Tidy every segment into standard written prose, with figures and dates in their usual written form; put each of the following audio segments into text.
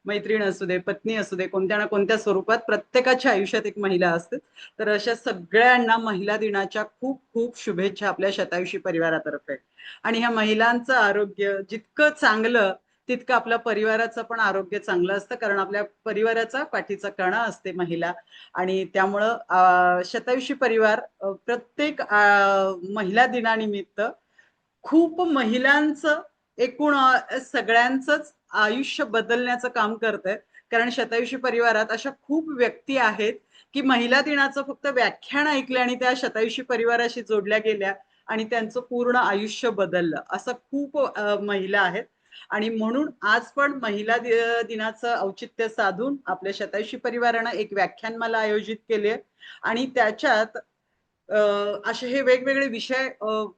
मैत्रीण असू दे, पत्नी असू दे, कोणत्या ना कोणत्या स्वरूपात प्रत्येकाच्या आयुष्यात एक महिला असते. तर अशा सगळ्यांना महिला दिनाच्या खूप खूप शुभेच्छा आपल्या शतायुषी परिवारातर्फे. आणि ह्या महिलांचं आरोग्य जितकं चांगलं तितकं आपल्या परिवाराचं पण आरोग्य चांगलं असतं, कारण आपल्या परिवाराचा पाठीचा कणा असते महिला. आणि त्यामुळं शतायुषी परिवार प्रत्येक महिला दिनानिमित्त खूप महिलांचं एकूण सगळ्यांचंच आयुष्य बदलण्याचं काम करतंय. कारण शतायुषी परिवारात अशा खूप व्यक्ती आहेत की महिला दिनाचं फक्त व्याख्यान ऐकले आणि त्या शतायुषी परिवाराशी जोडल्या गेल्या आणि त्यांचं पूर्ण आयुष्य बदललं, असं खूप महिला आहेत. आणि म्हणून आज पण महिला दिनाचं औचित्य साधून आपल्या शतायुषी परिवारानं एक व्याख्यानमाला आयोजित केली आहे. आणि त्याच्यात असे हे वेगवेगळे विषय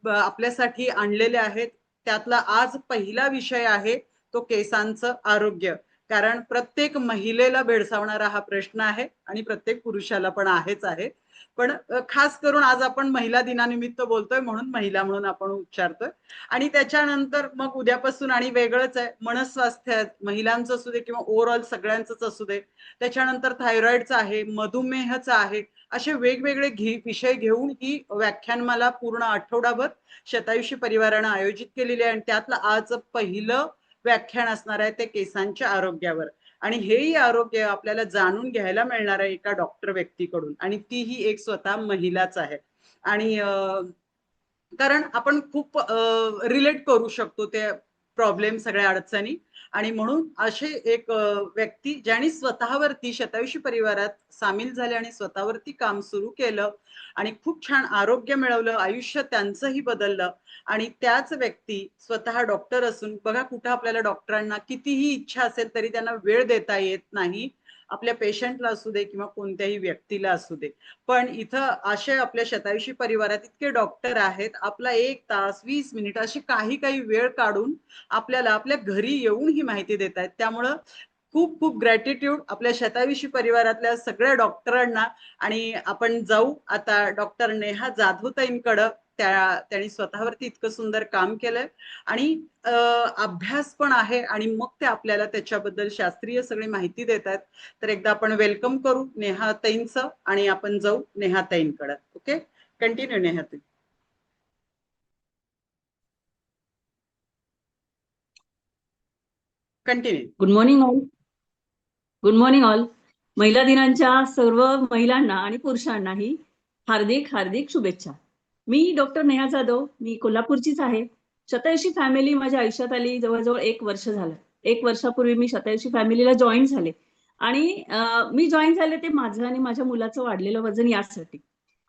आपल्यासाठी आणलेले आहेत. त्यातला आज पहिला विषय आहे तो केसांचं आरोग्य. कारण प्रत्येक महिलेला भेडसावणारा हा प्रश्न आहे आणि प्रत्येक पुरुषाला पण आहेच आहे. पण खास करून आज आपण महिला दिनानिमित्त बोलतोय म्हणून महिला म्हणून आपण उच्चारतोय. आणि त्याच्यानंतर मग उद्यापासून आणि वेगळंच आहे, मनस्वास्थ्य महिलांचं असू दे किंवा ओव्हरऑल सगळ्यांचंच असू दे. त्याच्यानंतर थायरॉइडचं आहे, मधुमेहचं आहे. असे वेगवेगळे विषय घेऊन ही व्याख्यानमाला पूर्ण आठवडाभर शतायुषी परिवारानं आयोजित केलेली आहे. आणि त्यातलं आज पहिलं व्याख्यान असणार आहे ते केसांच्या आरोग्यावर. आणि हेही आरोग्य आपल्याला जाणून घ्यायला मिळणार आहे एका डॉक्टर व्यक्तीकडून, आणि तीही एक स्वतः महिलाच आहे. आणि कारण आपण खूप रिलेट करू शकतो ते प्रॉब्लेम, सगळ्या अडचणी. आणि म्हणून असे एक व्यक्ती ज्यांनी स्वतःवरती शतायुषी परिवारात सामील झाले आणि स्वतःवरती काम सुरू केलं आणि खूप छान आरोग्य मिळवलं, आयुष्य त्यांचंही बदललं. आणि त्याच व्यक्ती स्वतः डॉक्टर असून बघा, कुठं आपल्याला डॉक्टरांना कितीही इच्छा असेल तरी त्यांना वेळ देता येत नाही, आपल्या पेशंटला असू दे किंवा कोणत्याही व्यक्तीला असू दे. पण इथं असे आपल्या शतायुषी परिवारात इतके डॉक्टर आहेत, आपला 1 तास 20 मिनिट अशी काही काही वेळ काढून आपल्याला आपल्या घरी येऊन ही माहिती देत आहेत. त्यामुळं खूप खूप ग्रॅटिट्यूड आपल्या शतायुषी परिवारातल्या सगळ्या डॉक्टरांना. आणि आपण जाऊ आता डॉक्टर नेहा जाधवताईंकडं. त्यांनी स्वतःवरती इतकं सुंदर काम केलंय आणि अभ्यास पण आहे, आणि मग ते आपल्याला त्याच्याबद्दल शास्त्रीय सगळी माहिती देत आहेत. तर एकदा आपण वेलकम करू नेहा ताईंचं आणि आपण जाऊ नेहा ताईंकडे. ओके, कंटिन्यू नेहा ताई. Continue. Good morning all. Good morning all. महिला दिनाच्या सर्व महिलांना आणि पुरुषांनाही हार्दिक हार्दिक शुभेच्छा. मी डॉक्टर नेहा जाधव, मी कोल्हापूरचीच आहे. शतायुषी फॅमिली माझ्या आयुष्यात आली जवळजवळ 1 वर्ष झालं. 1 वर्षापूर्वी मी शतायुषी फॅमिलीला जॉईन झाले. आणि मी जॉईन झाले ते माझं आणि माझ्या मुलाचं वाढलेलं वजन यासाठी.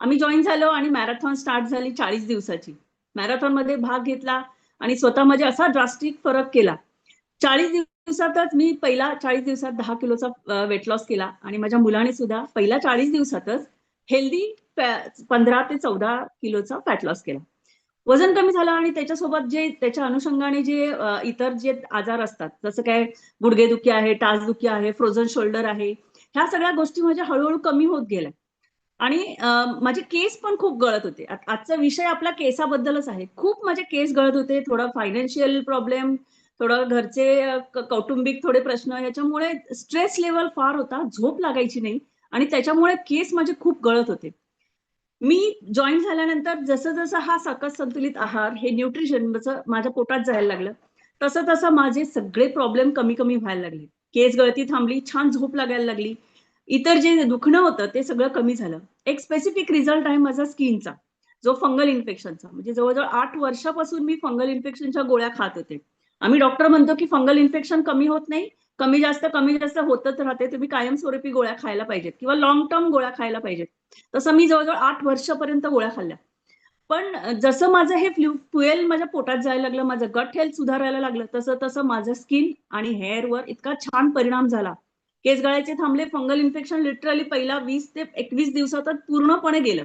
आम्ही जॉईन झालो आणि मॅरेथॉन स्टार्ट झाली 40 दिवसाची. मॅरेथॉन मध्ये भाग घेतला आणि स्वतःमध्ये असा ड्रास्टिक फरक केला. 40 दिवसातच मी पहिला 40 दिवसात 10 किलोचा वेट लॉस केला आणि माझ्या मुलाने सुद्धा पहिल्या 40 दिवसातच हेल्दी 15 ते 14 किलोचा फॅट लॉस केला. वजन कमी झालं आणि त्याच्यासोबत जे त्याच्या अनुषंगाने जे इतर जे आजार असतात, जसं काय गुडघेदुखी आहे, टाचदुखी आहे, फ्रोझन शोल्डर आहे, ह्या सगळ्या गोष्टी माझ्या हळूहळू कमी होत गेल्या. आणि माझे केस पण खूप गळत होते. आजचा विषय आपला केसाबद्दलच आहे. खूप माझे केस गळत होते. थोडा फायनान्शियल प्रॉब्लेम, थोडं घरचे कौटुंबिक थोडे प्रश्न, ह्याच्यामुळे स्ट्रेस लेवल फार होता, झोप लागायची नाही आणि त्याच्यामुळे केस माझे खूप गळत होते. मी जॉईन झाल्यानंतर जसं जसं हा सकस संतुलित आहार, हे न्यूट्रिशन माझ्या पोटात जायला लागलं, तसं तसं माझे सगळे प्रॉब्लेम कमी कमी व्हायला लागले. केस गळती थांबली, छान झोप लागायला लागली, इतर जे दुखणं होतं ते सगळं कमी झालं. एक स्पेसिफिक रिझल्ट आहे माझा स्किनचा, जो फंगल इन्फेक्शनचा. म्हणजे जवळजवळ 8 वर्षापासून मी फंगल इन्फेक्शनच्या गोळ्या खात होते. आम्ही डॉक्टर म्हणतो की फंगल इन्फेक्शन कमी होत नाही, कमी जास्त होतच राहते, तुम्ही कायमस्वरूपी गोळ्या खायला पाहिजेत किंवा लॉंग टर्म गोळ्या खायला पाहिजेत. तसं मी जवळजवळ 8 वर्षापर्यंत गोळ्या खाल्ल्या. पण जसं माझं हे फ्युएल माझ्या पोटात जायला लागलं, माझं गट हेल्थ सुधारायला लागलं, तसं तसं माझं स्किन आणि हेअरवर इतका छान परिणाम झाला. केस गळायचे थांबले. फंगल इन्फेक्शन लिटरली पहिला 20 ते 21 दिवसातच पूर्णपणे गेलं.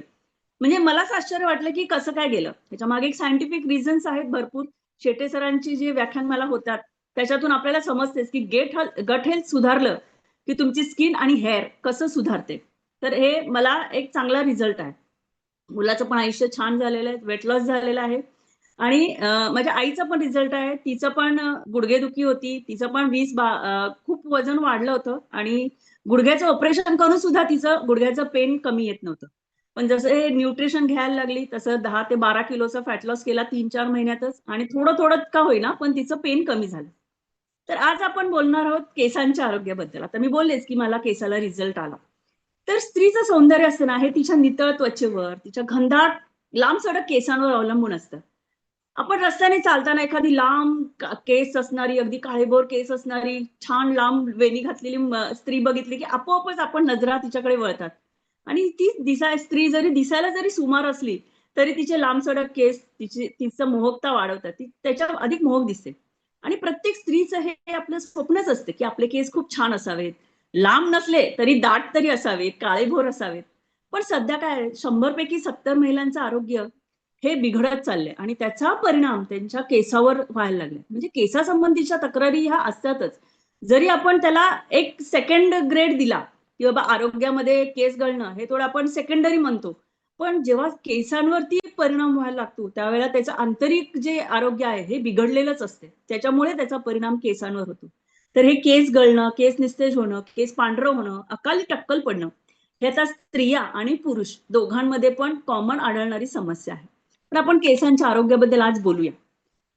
म्हणजे मलाच आश्चर्य वाटलं की कसं काय गेलं. त्याच्या मागे एक सायंटिफिक रिझन्स आहेत भरपूर. शेटे सरांची जी व्याख्यानमाला होतात त्याच्यातून आपल्याला समजतेच की गट हेल्थ सुधारलं की तुमची स्किन आणि हेअर कसं सुधारते. तर हे मला एक चांगला रिझल्ट आहे. मुलाचं पण आयुष्य छान झालेलं आहे, वेट लॉस झालेला आहे. आणि माझ्या आईचा पण रिझल्ट आहे. तिचं पण गुडघेदुखी होती. तिचं पण खूप वजन वाढलं होतं आणि गुडघ्याचं ऑपरेशन करून सुद्धा तिचं गुडघ्याचं पेन कमी येत नव्हतं. पण जसं न्यूट्रिशन घ्यायला लागली तसं 10 ते 12 किलोचा फॅट लॉस केला 3-4 महिन्यातच आणि थोडं का होईना पण तिचं पेन कमी झालं. तर आज आपण बोलणार आहोत केसांच्या आरोग्याबद्दल. आता मी बोललेच की मला केसाला रिझल्ट आला. तर स्त्रीचं सौंदर्य असतं ना हे तिच्या नितळ त्वचेवर, तिच्या घनदाट लांबसडक केसांवर अवलंबून असतं. आपण रस्त्याने चालताना एखादी लांब केस असणारी, अगदी काळेभोर केस असणारी, छान लांब वेणी घातलेली स्त्री बघितली की आपोआपच आपण नजरा तिच्याकडे वळतात. आणि ती स्त्री जरी दिसायला जरी सुमार असली, तरी तिचे लांबसडक केस तिचं मोहकता वाढवतात. ती त्याच्या अधिक मोहक दिसते. आणि प्रत्येक स्त्रीचं हे आपलं स्वप्नच असतं की आपले केस खूप छान असावेत. लांब नसले तरी दाट तरी असावेत, काळेभोर असावेत. पण सध्या काय 100 पैकी 70 महिलांचं आरोग्य हे बिघडत चाललंय आणि त्याचा परिणाम त्यांच्या केसावर व्हायला लागलाय. म्हणजे केसासंबंधीच्या तक्रारी ह्या असतातच. जरी आपण त्याला एक सेकंड ग्रेड दिला, की बाबा आरोग्यामध्ये केस गळणं हे थोडं आपण सेकंडरी म्हणतो. पण जेव्हा केसांवरती परिणाम व्हायला लागतो, त्यावेळेला त्याचं आंतरिक जे आरोग्य आहे हे बिघडलेलंच असते. त्याच्यामुळे त्याचा परिणाम केसांवर होतो. तर हे केस गळणं, केस निस्तेज होणं, केस पांढरं होणं, अकाली टक्कल पडणं, हे आता स्त्रिया आणि पुरुष दोघांमध्ये पण कॉमन आढळणारी समस्या आहे. पण आपण केसांच्या आरोग्याबद्दल आज बोलूया.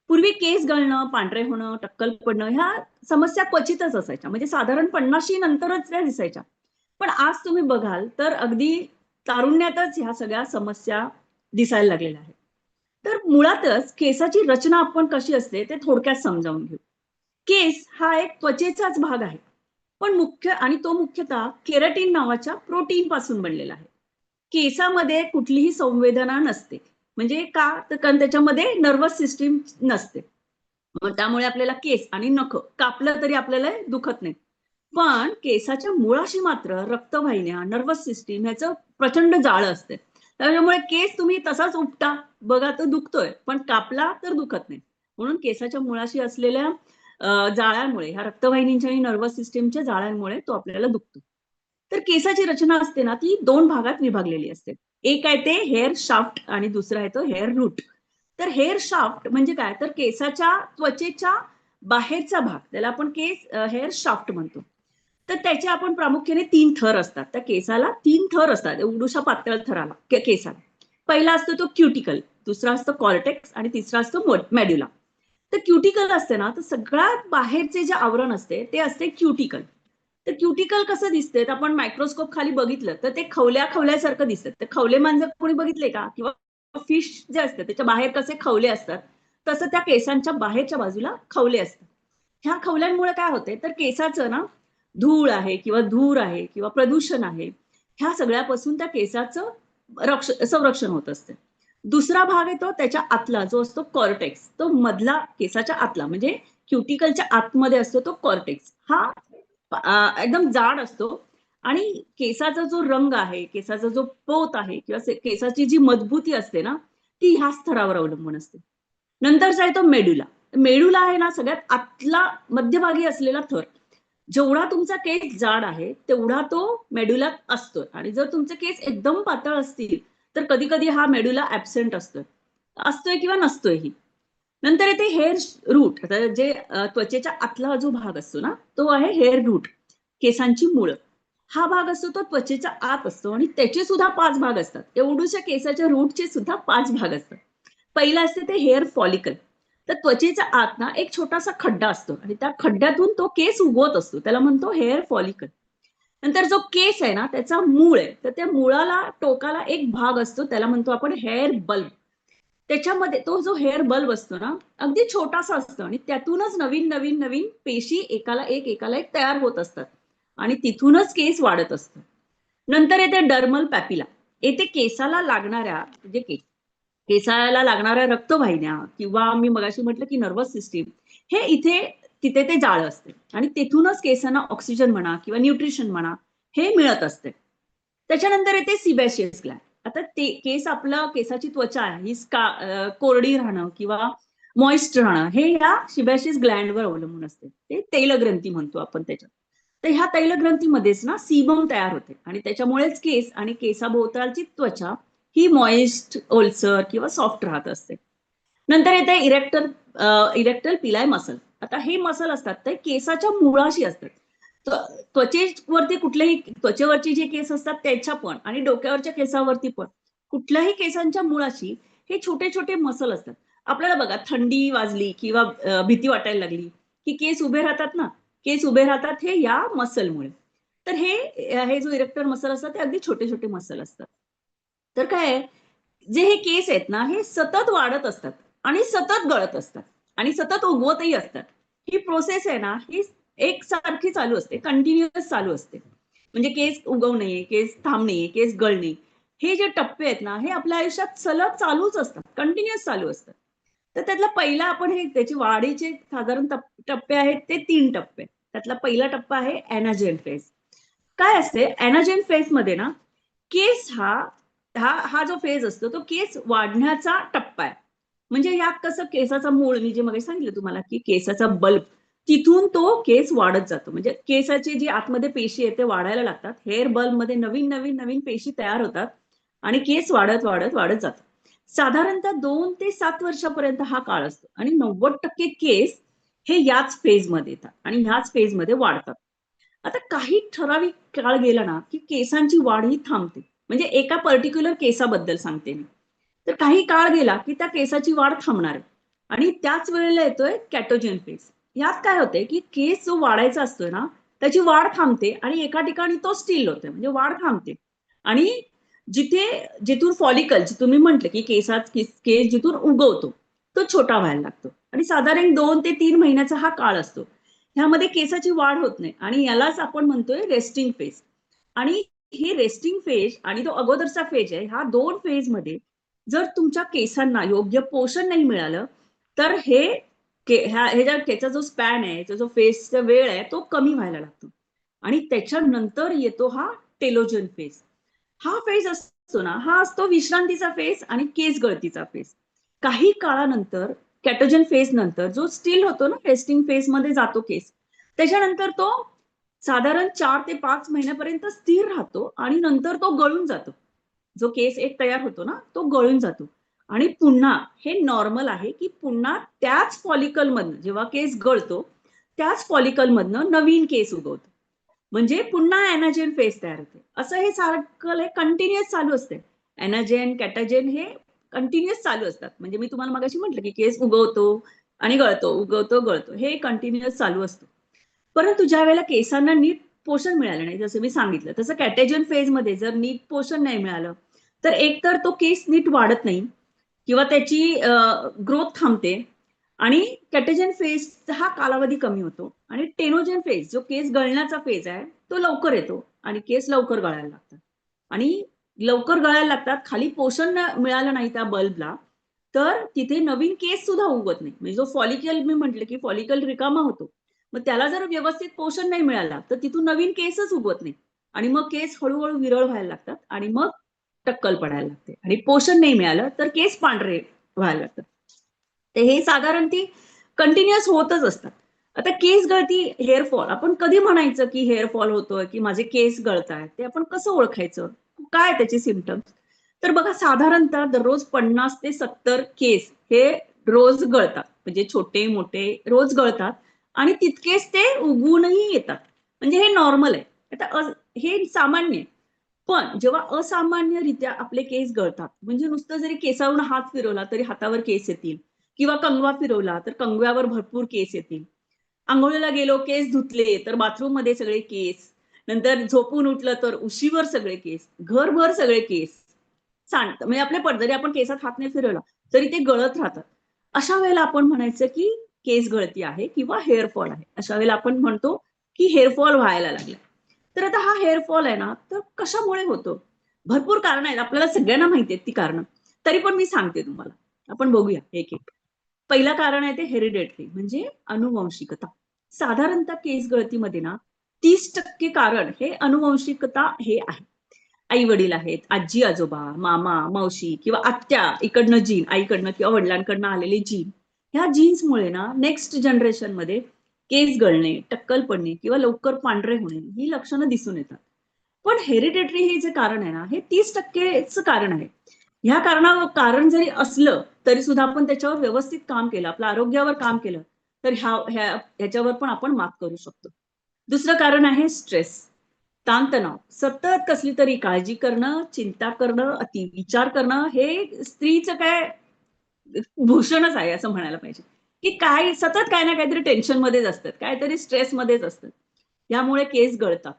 पूर्वी केस गळणं, पांढरे होणं, टक्कल पडणं ह्या समस्या क्वचितच असायच्या. म्हणजे साधारण 50शी नंतरच त्या दिसायच्या. पण आज तुम्ही बघाल तर अगदी तारुण्यातच ह्या सगळ्या समस्या दिसायला लागलेल्या आहेत. तर मुळातच केसाची रचना आपण कशी असते ते थोडक्यात समजावून घेऊ. केस हा एक त्वचेचाच भाग आहे. पण तो मुख्यतः केराटिन नावाच्या प्रोटीन पासून बनलेला आहे. केसामध्ये कुठलीही संवेदना नसते. म्हणजे का? तर कारण त्याच्यामध्ये नर्व्हस सिस्टीम नसते. मग त्यामुळे आपल्याला केस आणि नखं कापलं तरी आपल्याला दुखत नाही. पण केसाच्या मुळाशी मात्र रक्तवाहिन्या, नर्व्हस सिस्टीम ह्याचं प्रचंड जाळं असते. त्याच्यामुळे केस तुम्ही तसाच उपटा, बघा तो दुखतोय, पण कापला तर दुखत नाही. म्हणून केसाच्या मुळाशी असलेल्या जाळ्यामुळे, ह्या रक्तवाहिनींच्या आणि नर्व्हस सिस्टीमच्या जाळ्यांमुळे तो आपल्याला दुखतो. तर केसाची रचना असते ना, ती 2 भागात विभागलेली असते. एक आहे ते हेअर शाफ्ट आणि दुसरा आहे तो हेअर रूट. तर हेअर शाफ्ट म्हणजे काय? तर केसाच्या त्वचेच्या बाहेरचा भाग, त्याला आपण हेअर शाफ्ट म्हणतो. तर त्याचे आपण प्रामुख्याने 3 थर असतात. त्या केसाला 3 थर असतात, एवढूशा पातळ थराला केसाला. पहिला असतो तो क्युटिकल, दुसरा असतो कॉर्टेक्स आणि तिसरा असतो मेड्युला. तर क्युटिकल असते ना, तर सगळ्यात बाहेरचे जे आवरण असते ते असते क्युटिकल. तर क्युटिकल कसं दिसते? तर आपण मायक्रोस्कोप खाली बघितलं तर ते खवल्यासारखं दिसतं. तर खवले मांजर कोणी बघितले का? किंवा फिश जे असते त्याच्या बाहेर कसे खवले असतात, तसं त्या केसांच्या बाहेरच्या बाजूला खवले असतात. ह्या खवल्यांमुळे काय होते? तर केसाचं ना धूळ आहे किंवा धूर आहे किंवा प्रदूषण आहे, ह्या सगळ्यापासून त्या केसाचं संरक्षण होत असते. दुसरा भाग येतो त्याच्या आतला जो असतो कॉर्टेक्स. तो मधला केसाच्या आतला म्हणजे क्युटिकलच्या आतमध्ये असतो तो कॉर्टेक्स. हा एकदम जाड असतो आणि केसाचा जो रंग आहे, केसाचा जो पोत आहे किंवा केसाची जी मजबूती असते ना, ती ह्या स्तरावर अवलंबून असते. नंतरचा आहे तो मेडुला. मेडुला आहे ना सगळ्यात आतला मध्यभागी असलेला थर. जेवढा तुमचा केस जाड आहे, तेवढा तो मेडुलात असतो आणि जर तुमचे केस एकदम पातळ असतील, तर कधी-कधी हा मेडुला ॲब्सेंट असतोय. असतोय किंवा नसतोयही. नंतर येते हेअर रूट. आता जे त्वचेच्या आतला जो भाग असतो ना, तो आहे हेअर रूट, केसांची मुळं. हा भाग असतो तो त्वचेच्या आत असतो आणि त्याचे सुद्धा 5 भाग असतात. एवढूशा केसाच्या रूटचे सुद्धा 5 भाग असतात. पहिलं असते ते हेअर फॉलिकल. तर त्वचेच्या आत ना एक छोटासा खड्डा असतो आणि त्या खड्ड्यातून तो केस उगवत असतो. त्याला म्हणतो हेअर फॉलिकल. नंतर जो केस आहे ना, त्याचा मूळ आहे. तर त्या मुळाला टोकाला एक भाग असतो, त्याला म्हणतो आपण हेअर बल्ब. त्याच्यामध्ये तो जो हेअर बल्ब असतो ना, अगदी छोटासा असतो आणि त्यातूनच नवीन पेशी एकाला एक तयार होत असतात आणि तिथूनच केस वाढत असतं. नंतर येते डर्मल पॅपिला. येथे केसाला लागणाऱ्या म्हणजे केसाला लागणाऱ्या रक्तवाहिन्या किंवा मी मगाशी म्हटलं की नर्व्हस सिस्टीम हे तिथे ते जाळं असते आणि तिथूनच केसांना ऑक्सिजन म्हणा किंवा न्यूट्रिशन म्हणा हे मिळत असते. त्याच्यानंतर येते सिबॅशियस ग्लॅन्ड. आता केसाची त्वचा आहे ही कोरडी राहणं किंवा मॉइस्ट राहणं हे ह्या सिबॅशियस ग्लॅन्डवर अवलंबून असते. ते तैलग्रंथी म्हणतो आपण त्याच्यात. तर ह्या तैलग्रंथीमध्येच ना सीबम तयार होते आणि त्याच्यामुळेच केस आणि केसाभोवतालची त्वचा ही मॉइस्ट, ओलसर किंवा सॉफ्ट राहत असते. नंतर येते इरेक्टल पिलाय मसल. आता हे मसल असतात ते केसाच्या मुळाशी असतात. त्वचेवरती कुठलेही त्वचेवरची जे केस असतात त्याच्या पण आणि डोक्यावरच्या केसावरती पण कुठल्याही केसांच्या मुळाशी हे छोटे छोटे मसल असतात. आपल्याला बघा थंडी वाजली किंवा भीती वाटायला लागली की केस उभे राहतात ना, केस उभे राहतात हे या मसलमुळे. तर हे जो इरेक्टर मसल असतात ते अगदी छोटे छोटे मसल असतात. तर काय आहे, जे हे केस आहेत ना हे सतत वाढत असतात आणि सतत गळत असतात आणि सतत उगवतही असतात. ही प्रोसेस आहे ना ही एकसारखी चालू असते, कंटिन्युअस चालू असते. म्हणजे केस उगवणे, केस थांबणे, केस गळणे, हे जे टप्पे आहेत ना हे आपल्या आयुष्यात सलग चालूच असतात, कंटिन्युअस चालू असतात. तर त्यातला पहिला आपण हे त्याची वाढीचे साधारण टप्पे आहेत ते 3 टप्पे. त्यातला पहिला टप्पा आहे एनाजेन फेज. काय असते एनाजेन फेज मध्ये ना, केस हा हा हा जो फेज असतो तो केस वाढण्याचा टप्पा आहे. म्हणजे यात कसं केसाचा मूळ मी जे मगाशी सांगितलं तुम्हाला की केसाचा बल्ब तिथून तो केस वाढत जातो. म्हणजे केसाची जी आतमध्ये पेशी आहे ते वाढायला लागतात. हेअर बल्ब मध्ये नवीन नवीन नवीन पेशी तयार होतात आणि केस वाढत वाढत वाढत जातात. साधारणतः 2 ते 7 वर्षापर्यंत हा काळ असतो आणि 90% केस हे याच फेजमध्ये येतात आणि ह्याच फेजमध्ये वाढतात. आता काही ठराविक काळ गेला ना, की केसांची वाढ ही थांबते. म्हणजे एका पर्टिक्युलर केसाबद्दल सांगते मी. तर काही काळ गेला, की त्या केसाची वाढ थांबणार आहे आणि त्याच वेळेला येतोय कॅटोजेन फेज. यात काय होतंय, की केस जो वाढायचा असतोय ना, त्याची वाढ थांबते आणि एका ठिकाणी तो स्टिल होतोय. म्हणजे वाढ थांबते आणि जिथे जिथून फॉलिकल तुम्ही म्हटलं, की केस जिथून उगवतो, तो छोटा व्हायला लागतो आणि साधारण 2 ते 3 महिन्याचा हा काळ असतो. ह्यामध्ये केसाची वाढ होत नाही आणि यालाच आपण म्हणतोय रेस्टिंग फेज. आणि हे रेस्टिंग फेज आणि तो अगोदरचा फेज आहे, ह्या 2 फेज मध्ये जर तुमच्या केसांना योग्य पोषण नाही मिळालं तर ह्याचा जो स्पॅन आहे, जो फेजचा वेळ आहे तो कमी व्हायला लागतो आणि त्याच्यानंतर येतो हा टेलोजन फेज. हा फेज असतो ना, हा असतो विश्रांतीचा फेज आणि केस गळतीचा फेज. काही काळानंतर कॅटोजन फेज नंतर जो स्टील होतो ना, रेस्टिंग फेज मध्ये जातो केस, त्याच्यानंतर तो साधारण 4 ते 5 महिन्यापर्यंत स्थिर राहतो आणि नंतर तो गळून जातो. जो केस एक तयार होतो ना, तो गळून जातो आणि पुन्हा हे नॉर्मल आहे, की पुन्हा त्याच फॉलिकल मधनं जेव्हा केस गळतो, त्याच फॉलिकल मधनं नवीन केस उगवतो. म्हणजे पुन्हा एनाजेन फेज तयार होते. असं हे सायकल हे कंटिन्युअस चालू असते. एनाजेन, कॅटाजेन हे कंटिन्युअस चालू असतात. म्हणजे मी तुम्हाला मगाशी म्हटलं, की केस उगवतो आणि गळतो, उगवतो, गळतो. हे कंटिन्युअस चालू असतं. परंतु ज्यावेळेला केसांना नीट पोषण मिळालं नाही, जसं मी सांगितलं, तसं कॅटेजन फेजमध्ये जर नीट पोषण नाही मिळालं, तर एकतर तो केस नीट वाढत नाही किंवा त्याची ग्रोथ थांबते आणि कॅटेजन फेज हा कालावधी कमी होतो आणि टेनोजन फेज जो केस गळण्याचा फेज आहे तो लवकर येतो आणि केस लवकर गळायला लागतात आणि लवकर गळायला लागतात. खाली पोषण मिळालं नाही त्या बल्बला तर तिथे नवीन केस सुद्धा उगवत नाही. म्हणजे जो फॉलिकल मी म्हटलं की फॉलिकल रिकामा होतो, मग त्याला जर व्यवस्थित पोषण नाही मिळालं तर तिथून नवीन केसच उगवत नाही आणि मग केस हळूहळू विरळ व्हायला लागतात आणि मग टक्कल पडायला लागते आणि पोषण नाही मिळालं तर केस पांढरे व्हायला लागतात. तर हे साधारण ती कंटिन्युअस होतच असतात. आता केस गळती, हेअर फॉल, आपण कधी म्हणायचं की हेअर फॉल होतोय की माझे केस गळतायत, ते आपण कसं ओळखायचं, काय त्याचे सिम्पटम्स? तर बघा साधारणतः दररोज 50 ते 70 केस हे रोज गळतात. म्हणजे छोटे मोठे रोज गळतात आणि तितकेच ते उगवूनही येतात. म्हणजे हे नॉर्मल आहे. आता हे सामान्य आहे. पण जेव्हा असामान्यरित्या आपले केस गळतात, म्हणजे नुसतं जरी केसावरून हात फिरवला तरी हातावर केस येतील किंवा कंगवा फिरवला तर कंगव्यावर भरपूर केस येतील. अंघोळीला गेलो, केस धुतले तर बाथरूम मध्ये सगळे केस. नंतर झोपून उठलं तर उशीवर सगळे केस, घरभर सगळे केस. सांडतं म्हणजे आपले जरी आपण केसात हात नाही फिरवला तरी ते गळत राहतात. अशा वेळेला आपण म्हणायचं की केस गळती आहे किंवा हेअर फॉल आहे. अशा वेळेला आपण म्हणतो की हेअर फॉल व्हायला लागला. तर आता हा हेअर फॉल आहे ना, तर कशामुळे होतो? भरपूर कारणं आहेत. आपल्याला सगळ्यांना माहिती आहेत ती कारणं. तरी पण मी सांगते तुम्हाला. आपण बघूया एक-एक. पहिलं कारण आहे ते हेरिडेटरी म्हणजे अनुवंशिकता. साधारणतः केस गळतीमध्ये ना 30% कारण हे अनुवंशिकता हे आहे. आई-वडील आहेत, आजी-आजोबा, मामा, मावशी किंवा आत्या इकडनं जीन, आईकडनं किंवा वडिलांकडनं आलेले जीन. ह्या जीन्समुळे ना नेक्स्ट जनरेशनमध्ये केस गळणे, टक्कल पडणे किंवा लवकर पांढरे होणे ही लक्षणं दिसून येतात. पण हेरिडेटरी हे जे कारण आहे ना, हे 30%च कारण आहे. ह्या कारण जरी असलं तरी सुद्धा आपण त्याच्यावर व्यवस्थित काम केलं, आपल्या आरोग्यावर काम केलं, तर ह्याच्यावर पण आपण मात करू शकतो. दुसरं कारण आहे स्ट्रेस, ताणतणाव. सतत कसली तरी काळजी करणं, चिंता करणं, अतिविचार करणं हे स्त्रीचं काय भूषणच आहे असं म्हणायला पाहिजे, की काय सतत काही ना काहीतरी टेन्शनमध्येच असतात, काहीतरी स्ट्रेसमध्येच असतात. यामुळे केस गळतात.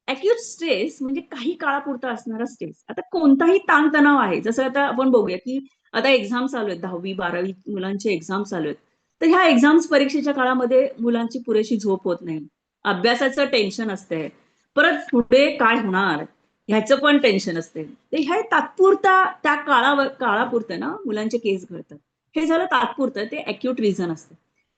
अॅक्यूट स्ट्रेस म्हणजे काही काळापुरता असणारा स्ट्रेस. आता कोणताही ताणतणाव आहे, जसं आता आपण बघूया, की आता एक्झाम चालू आहेत, 10वी 12वी मुलांचे एक्झाम चालू आहेत. तर ह्या एक्झाम्स परीक्षेच्या काळामध्ये मुलांची पुरेशी झोप होत नाही. अभ्यासाचं टेन्शन असतंय. परत पुढे काय होणार ह्याचं पण टेन्शन असते. तर ह्या तात्पुरता त्या काळापुरतं ना मुलांचे केस गळतात. हे झालं तात्पुरतं, ते अॅक्यूट रिझन असतं.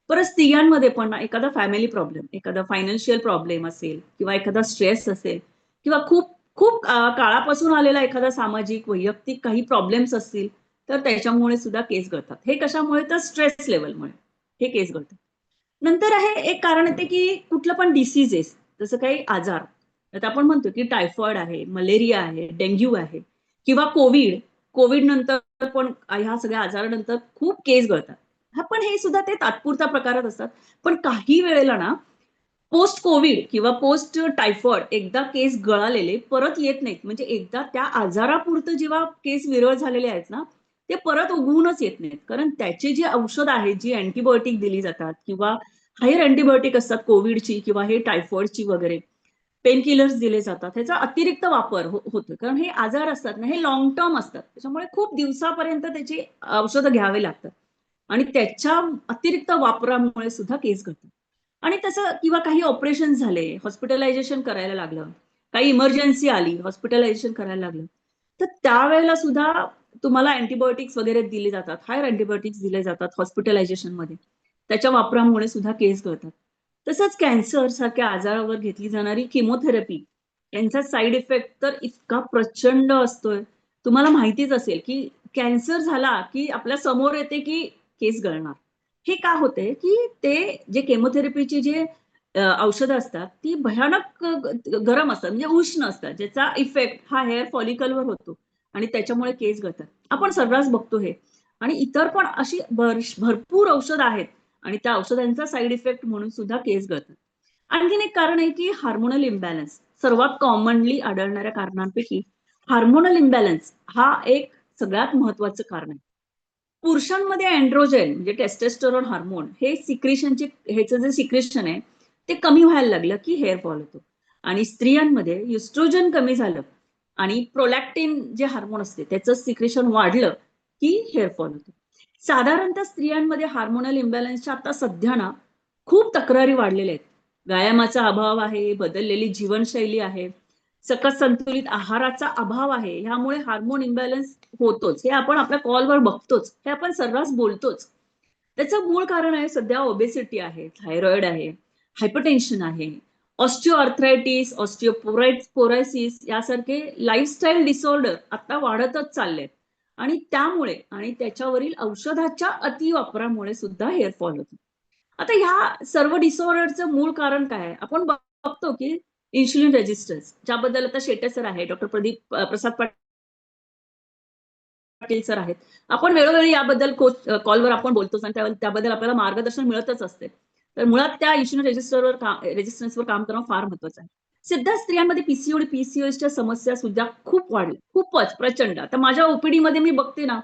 परत स्त्रियांमध्ये पण ना एखादा फॅमिली प्रॉब्लेम, एखादा फायनान्शियल प्रॉब्लेम असेल किंवा एखादा स्ट्रेस असेल किंवा खूप खूप काळापासून आलेला एखादा सामाजिक, वैयक्तिक काही प्रॉब्लेम्स असतील, तर त्याच्यामुळे सुद्धा केस गळतात. हे कशामुळे? तर स्ट्रेस लेव्हलमुळे हे केस गळतात. नंतर आहे एक कारण येते, की कुठलं पण डिसीजेस जसं काही आजार. आता आपण म्हणतो, की टायफॉइड आहे, मलेरिया आहे, डेंग्यू आहे किंवा कोविड नंतर पण ह्या सगळ्या आजारानंतर खूप केस गळतात. हां, पण हे सुद्धा ते तात्पुरत्या प्रकारात असतात. पण काही वेळेला ना पोस्ट कोविड किंवा पोस्ट टायफॉइड एकदा केस गळालेले परत येत नाहीत. म्हणजे एकदा त्या आजारापुरतं जेव्हा केस विरळ झालेले आहेत ना, ते परत उगवूनच येत नाहीत. कारण त्याची जी औषध आहेत, जी अँटिबायोटिक दिली जातात किंवा हायर अँटिबायोटिक असतात कोविडची किंवा हे टायफॉइडची वगैरे, पेन किलर्स दिले जातात. ह्याचा अतिरिक्त वापर होतो. कारण हे आजार असतात ना, हे लाँग टर्म असतात. त्याच्यामुळे खूप दिवसापर्यंत त्याची औषधं घ्यावी लागतात आणि त्याच्या अतिरिक्त वापरामुळे सुद्धा केस गळतात. आणि तसं किंवा काही ऑपरेशन झाले, हॉस्पिटलायझेशन करायला लागलं, काही इमर्जन्सी आली, हॉस्पिटलायझेशन करायला लागलं, तर त्यावेळेला सुद्धा तुम्हाला अँटिबायोटिक्स वगैरे दिले जातात. हायर अँटिबायोटिक्स दिले जातात हॉस्पिटलायझेशनमध्ये. त्याच्या वापरामुळे सुद्धा केस गळतात. तसंच कॅन्सर सारख्या आजारावर घेतली जाणारी किमोथेरपी, यांचा साइड इफेक्ट तर इतका प्रचंड असतोय. तुम्हाला माहितीच असेल, की कॅन्सर झाला, की आपल्या समोर येते, की केस गळणार. हे का होते, की ते जे केमोथेरपीची औषधं असतात, ती भयानक गरम असतात, म्हणजे उष्ण असतात, ज्याचा इफेक्ट हा हेअर फॉलिकलवर होतो आणि त्याच्यामुळे केस गळतात. आपण सर्रास बघतो हे आणि इतर पण अशी भरपूर औषधं आहेत आणि त्या औषधांचा साइड इफेक्ट म्हणून सुद्धा केस गळतात. आणखीन एक कारण आहे, की हार्मोनल इम्बॅलन्स. सर्वात कॉमनली आढळणाऱ्या कारणांपैकी हार्मोनल इम्बॅलन्स हा एक सगळ्यात महत्वाचं कारण आहे. पुरुषांमध्ये एंड्रोजन म्हणजे टेस्टोस्टेरोन हार्मोन हे सिक्रेशनचे ह्याचं जे सिक्रेशन आहे ते कमी व्हायला लागलं की हेअर फॉल होतो आणि स्त्रियांमध्ये इस्ट्रोजन कमी झालं आणि प्रोलॅक्टिन जे हार्मोन असते त्याचं सिक्रेशन वाढलं की हेअर फॉल होतो. साधारणतः स्त्रियांमध्ये हार्मोनल इम्बॅलन्सच्या आता सध्या ना खूप तक्रारी वाढलेल्या आहेत. व्यायामाचा अभाव आहे, बदललेली जीवनशैली आहे, सकस संतुलित आहाराचा अभाव आहे. ह्यामुळे हार्मोन इम्बॅलन्स होतोच. हे आपण आपल्या कॉलवर बघतोच. हे आपण सर्रास बोलतोच. त्याचं मूळ कारण आहे सध्या ओबेसिटी आहे, थायरॉइड आहे, हायपरटेन्शन आहे, ऑस्टिओआर्थरायटिस, ऑस्टिओपोरायसिस यासारखे लाईफस्टाईल डिसऑर्डर आता वाढतच चाललेत. आणि त्यामुळे आणि त्याच्यावरील औषधाच्या अतिवापरामुळे सुद्धा हेअर फॉल होतो. आता ह्या सर्व डिसऑर्डरचं मूळ कारण काय आहे? आपण बघतो की इन्शुलिन रेझिस्टन्स ज्याबद्दल आता शेटे सर आहे, डॉक्टर प्रसाद पाटील सर आहेत. आपण वेळोवेळी याबद्दल कॉलवर आपण बोलतोच आणि त्याबद्दल आपल्याला मार्गदर्शन मिळतच असते. तर मुळात त्या इन्शुलिन रेझिस्टन्सवर काम करणं फार महत्वाचं आहे. सध्या स्त्रियांमध्ये पीसीओडी, पीसीओएसच्या समस्या सुद्धा खूप वाढल्या. खूपच प्रचंड. आता माझ्या ओपीडीमध्ये मी बघते ना,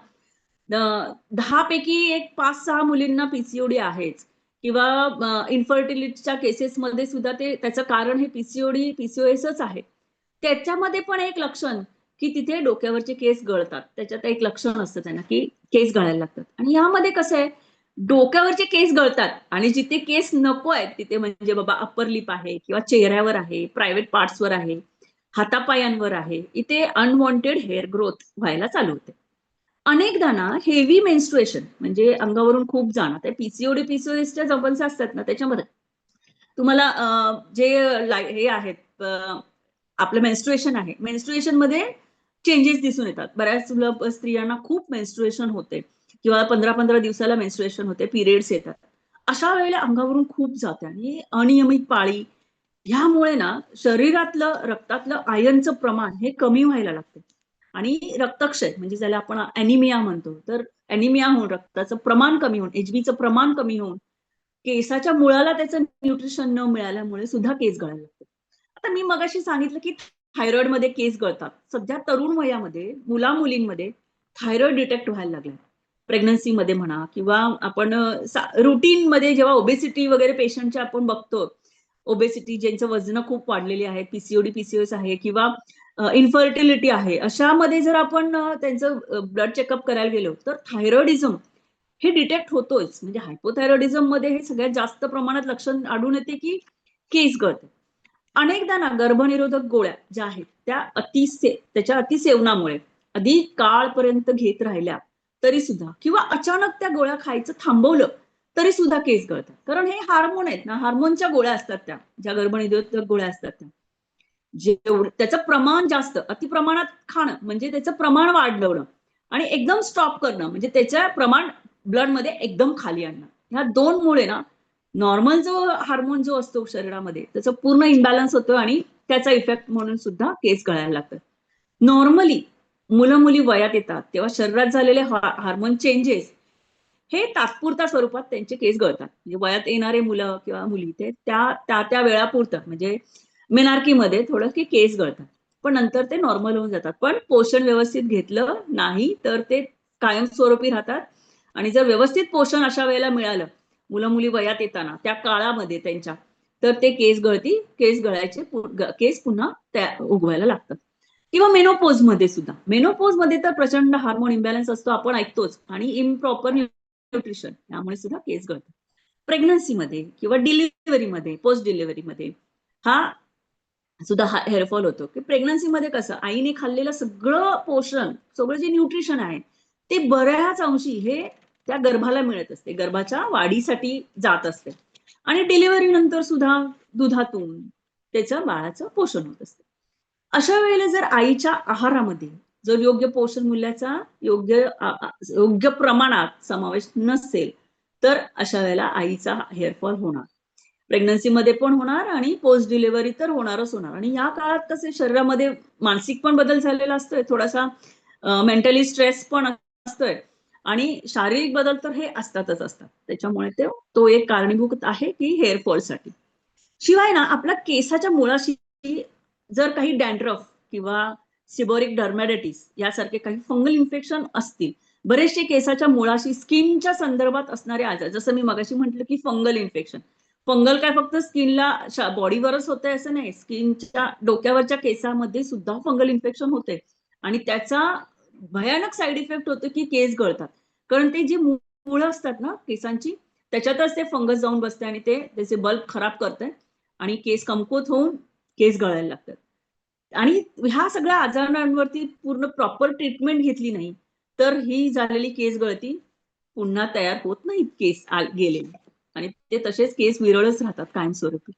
10 पैकी एक 5-6 मुलींना पीसीओडी आहेच किंवा इन्फर्टिलिटीच्या केसेसमध्ये सुद्धा त्याचं कारण हे पीसीओडी, पीसीओएसच आहे. त्याच्यामध्ये पण एक लक्षण, की तिथे डोक्यावरचे केस गळतात. त्याच्यात एक लक्षण असतं त्यांना, की केस गळायला लागतात. आणि यामध्ये कसं आहे, डोक्यावरचे केस गळतात आणि जिथे केस नको आहेत, तिथे म्हणजे बाबा अपर लिप आहे किंवा चेहऱ्यावर आहे, प्रायव्हेट पार्ट्सवर आहे, हातापायांवर आहे, इथे अनवॉन्टेड हेअर ग्रोथ व्हायला चालू होते. अनेकदा ना हेवी मेन्स्ट्रुएशन म्हणजे अंगावरून खूप जाणं, ते पीसीओडी, पीसीओएसच्या समस्या असतात ना, त्याच्यामध्ये तुम्हाला जे हे आहेत आपलं मेन्स्ट्रुएशन आहे. मेन्स्ट्रुएशनमध्ये चेंजेस दिसून येतात. बऱ्याच स्त्रियांना खूप मेन्स्ट्रुएशन होते किंवा 15-15 दिवसाला मेन्स्ट्रुएशन होते, पिरियड्स येतात. अशा वेळेला अंगावरून खूप जाते आणि अनियमित पाळी ह्यामुळे ना शरीरातलं, रक्तातलं आयर्नचं प्रमाण हे कमी व्हायला लागतं. आणि रक्तक्षय म्हणजे ज्याला आपण अॅनिमिया म्हणतो, तर अॅनिमिया होऊन रक्ताचं प्रमाण कमी होऊन, HB चं प्रमाण कमी होऊन, केसाच्या मुळाला त्याचं न्यूट्रिशन न मिळाल्यामुळे सुद्धा केस गळायला लागतात. आता मी मगाशी सांगितलं की थायरॉइड मध्ये केस गळतात. सध्या तरुण वयामध्ये मुला-मुलींमध्ये थायरॉइड डिटेक्ट व्हायला लागलाय. प्रेग्नन्सीमध्ये म्हणा किंवा आपण रुटीन मध्ये जेव्हा ओबेसिटी वगैरे पेशंटच्या आपण बघतो, ओबेसिटी ज्यांचं वजन खूप वाढलेली आहे, पीसीओडी, पीसीओएस आहे किंवा इन्फर्टिलिटी आहे, अशामध्ये जर आपण त्यांचं ब्लड चेकअप करायला गेलो तर थायरॉइडिझम हे डिटेक्ट होतोच. म्हणजे हायपोथायरॉइडिझम मध्ये हे सगळ्यात जास्त प्रमाणात लक्षण आढळून येते की केस गळते. अनेकदा ना गर्भनिरोधक गोळ्या ज्या आहेत त्या त्याच्या अतिसेवनामुळे अधिक काळपर्यंत घेत राहिल्या तरी सुद्धा किंवा अचानक त्या गोळ्या खायचं थांबवलं तरी सुद्धा केस गळतात. कारण हे हार्मोन आहेत ना, हार्मोनच्या गोळ्या असतात त्या, ज्या गर्भनिरोधक गोळ्या असतात त्या. जेवढं त्याचं प्रमाण जास्त, अतिप्रमाणात खाणं म्हणजे त्याचं प्रमाण वाढवणं आणि एकदम स्टॉप करणं म्हणजे त्याचं प्रमाण ब्लडमध्ये एकदम खाली आणणं. ह्या 2 मुळे ना नॉर्मल जो हार्मोन जो असतो शरीरामध्ये त्याचा पूर्ण इम्बॅलन्स होतो आणि त्याचा इफेक्ट म्हणून सुद्धा केस गळायला लागतात. नॉर्मली मुलं-मुली वयात येतात तेव्हा शरीरात झालेले हार्मोन चेंजेस हे तात्पुरत्या स्वरूपात त्यांचे केस गळतात. म्हणजे वयात येणारे मुलं किंवा मुली ते त्या वेळापुरतं म्हणजे मेनार्कीमध्ये थोडं की केस गळतात. पण नंतर ते नॉर्मल होऊन जातात. पण पोषण व्यवस्थित घेतलं नाही तर ते कायमस्वरूपी राहतात आणि जर व्यवस्थित पोषण अशा वेळेला मिळालं, मुलं-मुली वयात येताना त्या काळामध्ये त्यांच्या, तर ते केस गळायचे केस पुन्हा त्या उगवायला लागतात. किंवा मेनोपॉजमध्ये सुद्धा. मेनोपॉजमध्ये तर प्रचंड हार्मोन इम्बॅलन्स असतो आपण ऐकतोच आणि इम्प्रॉपर न्यूट्रिशन यामुळे सुद्धा केस गळतात. प्रेग्नन्सीमध्ये किंवा डिलिव्हरीमध्ये, पोस्ट डिलिव्हरीमध्ये हा सुद्धा हेअरफॉल होतो की प्रेग्नन्सीमध्ये कसं आईने खाल्लेलं सगळं पोषण, सगळं जे न्यूट्रिशन आहे ते बऱ्याच अंशी हे त्या गर्भाला मिळत असते, गर्भाच्या वाढीसाठी जात असते आणि डिलिव्हरी नंतर सुद्धा दुधातून त्याचं बाळाचं पोषण होत असते. अशा वेळेला जर आईच्या आहारामध्ये जर योग्य पोषण मूल्याचा योग्य प्रमाणात समावेश नसेल तर अशा वेळेला आईचा हेअरफॉल होणार. प्रेग्नन्सीमध्ये पण होणार आणि पोस्ट डिलिव्हरी तर होणारच होणार. आणि या काळात कसे शरीरामध्ये मानसिक पण बदल झालेला असतोय, थोडासा मेंटली स्ट्रेस पण असतोय आणि शारीरिक बदल तर हे असतातच असतात. त्याच्यामुळे तो एक कारणीभूत आहे की हेअरफॉलसाठी. शिवाय ना आपल्या केसाच्या मुळाशी जर काही डॅन्ड्रफ किंवा सिबोरिक डर्मॅटायटिस यासारखे काही फंगल इन्फेक्शन असतील, बरेचसे केसाच्या मुळाशी स्किनच्या संदर्भात असणारे आजार, जसं मी मगाशी म्हटलं की फंगल इन्फेक्शन. फंगल काय फक्त स्किनला बॉडीवरच होतंय असं नाही, स्किनच्या डोक्यावरच्या केसामध्ये सुद्धा फंगल इन्फेक्शन होते आणि त्याचा भयानक साईड इफेक्ट होतो की केस गळतात. कारण ते जी मुळं असतात ना केसांची त्याच्यातच ते फंगस जाऊन बसते आणि ते त्याचे बल्ब खराब करते आणि केस कमकुवत होऊन केस गळायला लागतात. आणि ह्या सगळ्या आजारांवरती पूर्ण प्रॉपर ट्रीटमेंट घेतली नाही तर ही झालेली केस गळती पुन्हा तयार होत नाहीत केस गेलेले आणि ते तसेच केस विरळच राहतात कायमस्वरूपी.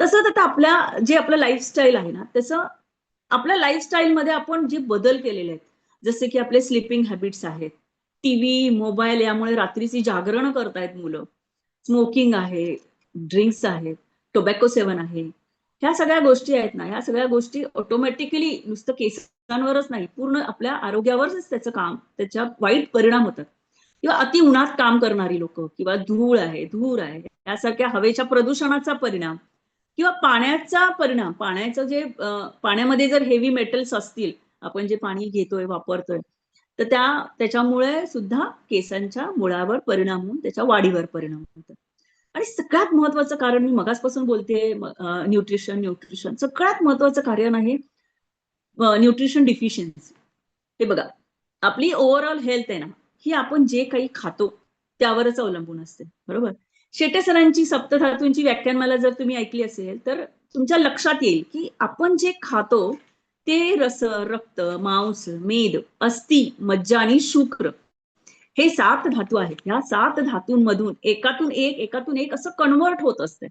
तसंच आता आपलं लाईफस्टाईल आहे ना, तसं आपल्या लाईफस्टाईलमध्ये आपण जे बदल केलेले आहेत, जसे की आपले स्लीपिंग हॅबिट्स आहेत, टीव्ही, मोबाईल यामुळे रात्रीची जागरण करतायत मुलं, स्मोकिंग आहे, ड्रिंक्स आहेत, टोबॅको सेवन आहे. ह्या सगळ्या गोष्टी आहेत ना, ह्या सगळ्या गोष्टी ऑटोमॅटिकली नुसतं केसांवरच नाही, पूर्ण आपल्या आरोग्यावरच त्याच्या वाईट परिणाम होतात. किंवा अति उन्हात काम करणारी लोकं किंवा धूर आहे, यासारख्या हवेच्या प्रदूषणाचा परिणाम किंवा पाण्याचा परिणाम, पाण्यामध्ये जर हेवी मेटल्स असतील, आपण जे पाणी घेतोय, वापरतोय, तर त्याच्यामुळे सुद्धा केसांच्या मुळावर परिणाम होऊन त्याच्या वाढीवर परिणाम होतात. आणि सगळ्यात महत्वाचं कारण मी मगाचपासून बोलतेय न्यूट्रिशन. सगळ्यात महत्वाचं कारण आहे न्यूट्रिशन डिफिशियन्सी. हे बघा, आपली ओव्हरऑल हेल्थ आहे ना, ही आपण जे काही खातो त्यावरच अवलंबून असते, बरोबर? शेटे सरांची सप्तधातूंची व्याख्यानमाला जर तुम्ही ऐकली असेल तर तुमच्या लक्षात येईल की आपण जे खातो ते रस, रक्त, मांस, मेद, अस्थी, मज्जा आणि शुक्र हे 7 धातू आहेत. ह्या 7 धातूंमधून एकातून एक असं कन्व्हर्ट होत असते.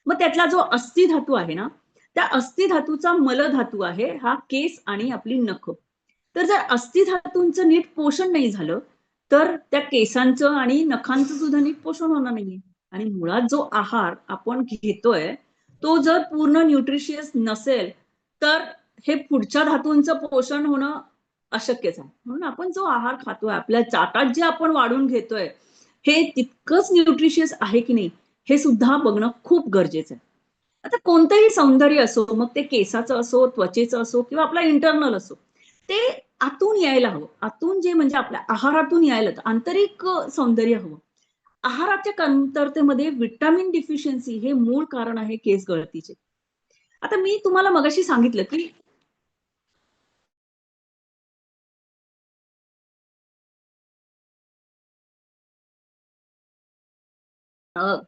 मग त्यातला जो अस्थी धातू आहे ना, त्या अस्थी धातूचा मल धातू आहे हा केस आणि आपली नख. तर जर अस्थी धातूंचं नीट पोषण नाही झालं तर त्या केसांचं आणि नखांचं सुद्धा नीट पोषण होणार नाहीये. आणि मुळात जो आहार आपण घेतोय तो जर पूर्ण न्यूट्रिशियस नसेल तर हे पुढच्या धातूंचं पोषण होणं अशक्यच आहे. म्हणून आपण जो आहार खातोय, आपल्या चाटात जे आपण वाढून घेतोय, हे तितकंच न्यूट्रिशियस आहे की नाही, हे सुद्धा बघणं खूप गरजेचं आहे. आता कोणतंही सौंदर्य असो, मग ते केसाचं असो, त्वचेचं असो किंवा आपला इंटरनल असो, ते आतून यायला हवं. आतून जे म्हणजे आपल्या आहारातून यायला आंतरिक सौंदर्य हवं. आहाराच्या कमतरतेमध्ये व्हिटॅमिन डिफिशियन्सी हे मूळ कारण आहे केस गळतीचे. आता मी तुम्हाला मगाशी सांगितलं की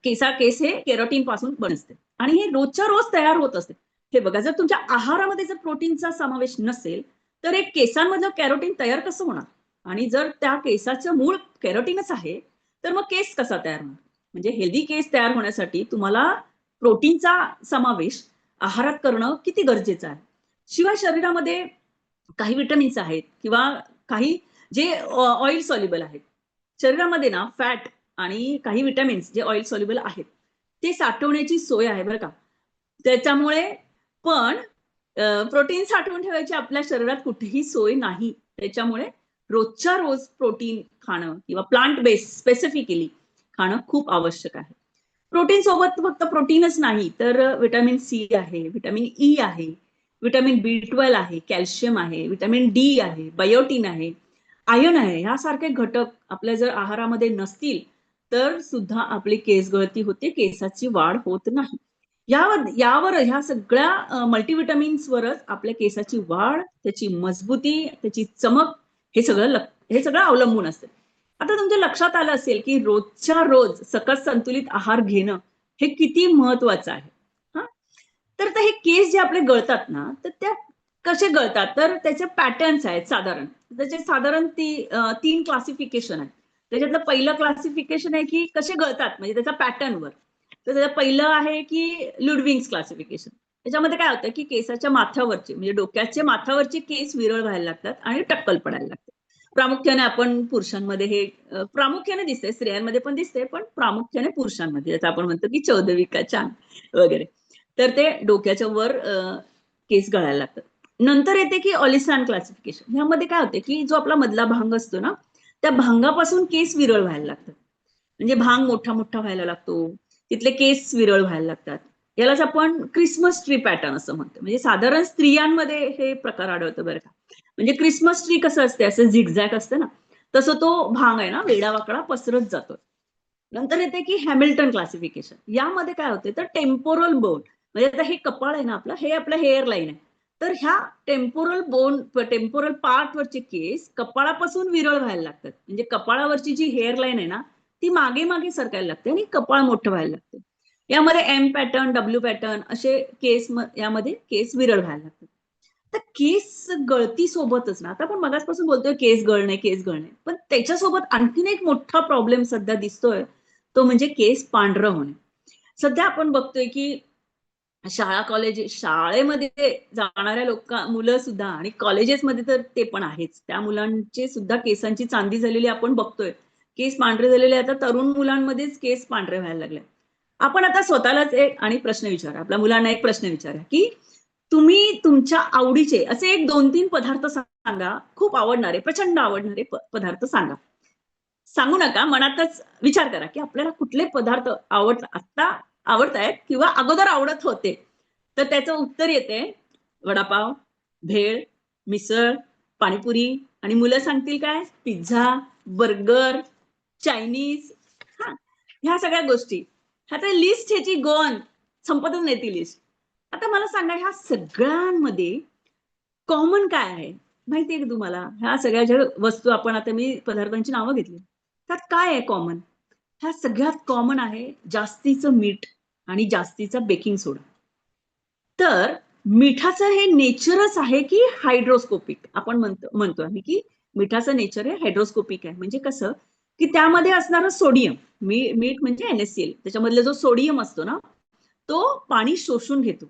केस हे केराटीन पासून बनते आणि हे रोजच्या रोज तयार होत असते. हे बघा, जर तुमच्या आहारामध्ये जर प्रोटीनचा समावेश नसेल, तर एक केसांमधलं कॅरोटीन तयार कसं होणार? आणि जर त्या केसाचं मूळ कॅरोटीनच आहे, तर मग केस कसा तयार होणार? म्हणजे हेल्दी केस तयार होण्यासाठी तुम्हाला प्रोटीनचा समावेश आहारात करणं किती गरजेचं आहे. शिवाय शरीरामध्ये काही व्हिटॅमिन्स आहेत किंवा काही जे ऑइल सॉल्युबल आहेत. शरीरामध्ये ना फॅट आणि काही व्हिटॅमिन्स जे ऑइल सॉल्युबल आहेत, ते साठवण्याची सोय आहे बरं का. त्याच्यामुळे पण प्रोटीन साठवून ठेवायची आपल्या शरीरात कुठेही सोय नाही. त्याच्यामुळे रोजच्या रोज प्रोटीन खाणं किंवा प्लांट बेस स्पेसिफिकली खाणं खूप आवश्यक आहे. प्रोटीन सोबत फक्त प्रोटीनच नाही, तर व्हिटॅमिन सी आहे, व्हिटॅमिन ई आहे, व्हिटॅमिन B12 आहे, कॅल्शियम आहे, व्हिटॅमिन डी आहे, बायोटिन आहे, आयर्न आहे. ह्यासारखे घटक आपल्या जर आहारामध्ये नसतील, तर सुद्धा आपली केस गळती होते, केसाची वाढ होत नाही. यावर ह्या सगळ्या मल्टीव्हिटॅमिन्सवरच आपल्या केसाची वाढ, त्याची मजबूती, त्याची चमक हे सगळं अवलंबून असते. आता तुमच्या लक्षात आलं असेल, की रोजच्या रोज सकस संतुलित आहार घेणं हे किती महत्वाचं आहे. हां. तर हे केस जे आपले गळतात ना, तर त्या कसे गळतात? तर त्याचे पॅटर्न्स आहेत साधारण. त्याचे साधारण 3 क्लासिफिकेशन आहे. त्याच्यातलं पहिलं क्लासिफिकेशन आहे, की कसे गळतात म्हणजे त्याच्या पॅटर्नवर. तर त्याचं पहिलं आहे, की लुडविंग्स क्लासिफिकेशन. त्याच्यामध्ये काय होतं, की केसाच्या माथ्यावरचे म्हणजे डोक्याचे माथ्यावरचे केस विरळ व्हायला लागतात आणि टक्कल पडायला लागते. प्रामुख्याने आपण पुरुषांमध्ये हे प्रामुख्याने दिसते, स्त्रियांमध्ये पण दिसते, पण प्रामुख्याने पुरुषांमध्ये. जसं आपण म्हणतो, की चौदवी का चांद वगैरे. तर ते डोक्याच्या वर केस गळायला लागतात. नंतर येते, की ऑलिसान क्लासिफिकेशन. ह्यामध्ये काय होते, की जो आपला मधला भांग असतो ना, त्या भांगापासून केस विरळ व्हायला लागतात. म्हणजे भांग मोठा-मोठा व्हायला लागतो. तिथले केस विरळ व्हायला लागतात. यालाच आपण क्रिसमस ट्री पॅटर्न असं म्हणतो. म्हणजे साधारण स्त्रियांमध्ये हे प्रकार आढळतो बरं का. म्हणजे क्रिसमस ट्री कसं असते, असं झिगझॅग असतं ना, तसं तो भांग आहे ना, वेडावाकडा पसरत जातो. नंतर येते की हॅमिल्टन क्लासिफिकेशन. यामध्ये काय होते, तर टेम्पोरल बोन म्हणजे आता हे कपाळ आहे ना आपलं, हे आपलं हेअर लाईन आहे. तर ह्या टेम्पोरल पार्टवरचे केस कपाळापासून विरळ व्हायला लागतात. म्हणजे कपाळावरची जी हेअर लाईन आहे ना, ती मागे-मागे सरकायला लागते आणि कपाळ मोठं व्हायला लागतं. यामध्ये एम पॅटर्न, डब्ल्यू पॅटर्न असे यामध्ये केस विरळ व्हायला लागतात. तर केस गळती सोबतच ना, आता आपण मगाचपासून बोलतोय केस गळणे, केस गळणे. पण त्याच्यासोबत आणखीन एक मोठा प्रॉब्लेम सध्या दिसतोय, तो म्हणजे केस पांढरं होणे. सध्या आपण बघतोय की शाळेमध्ये जाणाऱ्या मुलं सुद्धा आणि कॉलेजेसमध्ये तर ते पण आहेच. त्या मुलांचे सुद्धा केसांची चांदी झालेली आपण बघतोय. केस पांढरे झालेले आता तरुण मुलांमध्येच केस पांढरे व्हायला लागले. आपण आता स्वतःलाच एक आणि प्रश्न विचारा, आपल्या मुलांना एक प्रश्न विचारा, की तुम्ही तुमच्या आवडीचे असे एक 2-3 पदार्थ सांगा, खूप आवडणारे, प्रचंड आवडणारे पदार्थ सांगा. सांगू नका, मनातच विचार करा, की आपल्याला कुठले पदार्थ आत्ता आवडतायत किंवा अगोदर आवडत होते. तर त्याचं उत्तर येते वडापाव, भेळ, मिसळ, पाणीपुरी आणि मुलं सांगतील काय? पिझ्झा, बर्गर, चायनीज हां, ह्या सगळ्या गोष्टी. आता लिस्ट ह्याची गो संपतच नाही ती लिस्ट. आता मला सांगा ह्या सगळ्यांमध्ये कॉमन काय आहे? माहिती का तुम्हाला? ह्या सगळ्या ज्या वस्तू आपण आता मी पदार्थांची नावं घेतली. त्यात काय आहे कॉमन? ह्या सगळ्यात कॉमन आहे जास्तीचं मीठ आणि जास्तीचा बेकिंग सोडा. तर मिठाचं हे नेचरच आहे, की हायड्रोस्कोपिक आपण म्हणतो आम्ही, की मिठाचं नेचर हे हायड्रोस्कोपिक आहे. म्हणजे कसं, की त्यामध्ये असणारं सोडियम, मीठ म्हणजे NaCl त्याच्यामधला जो सोडियम असतो ना, तो पाणी शोषून घेतो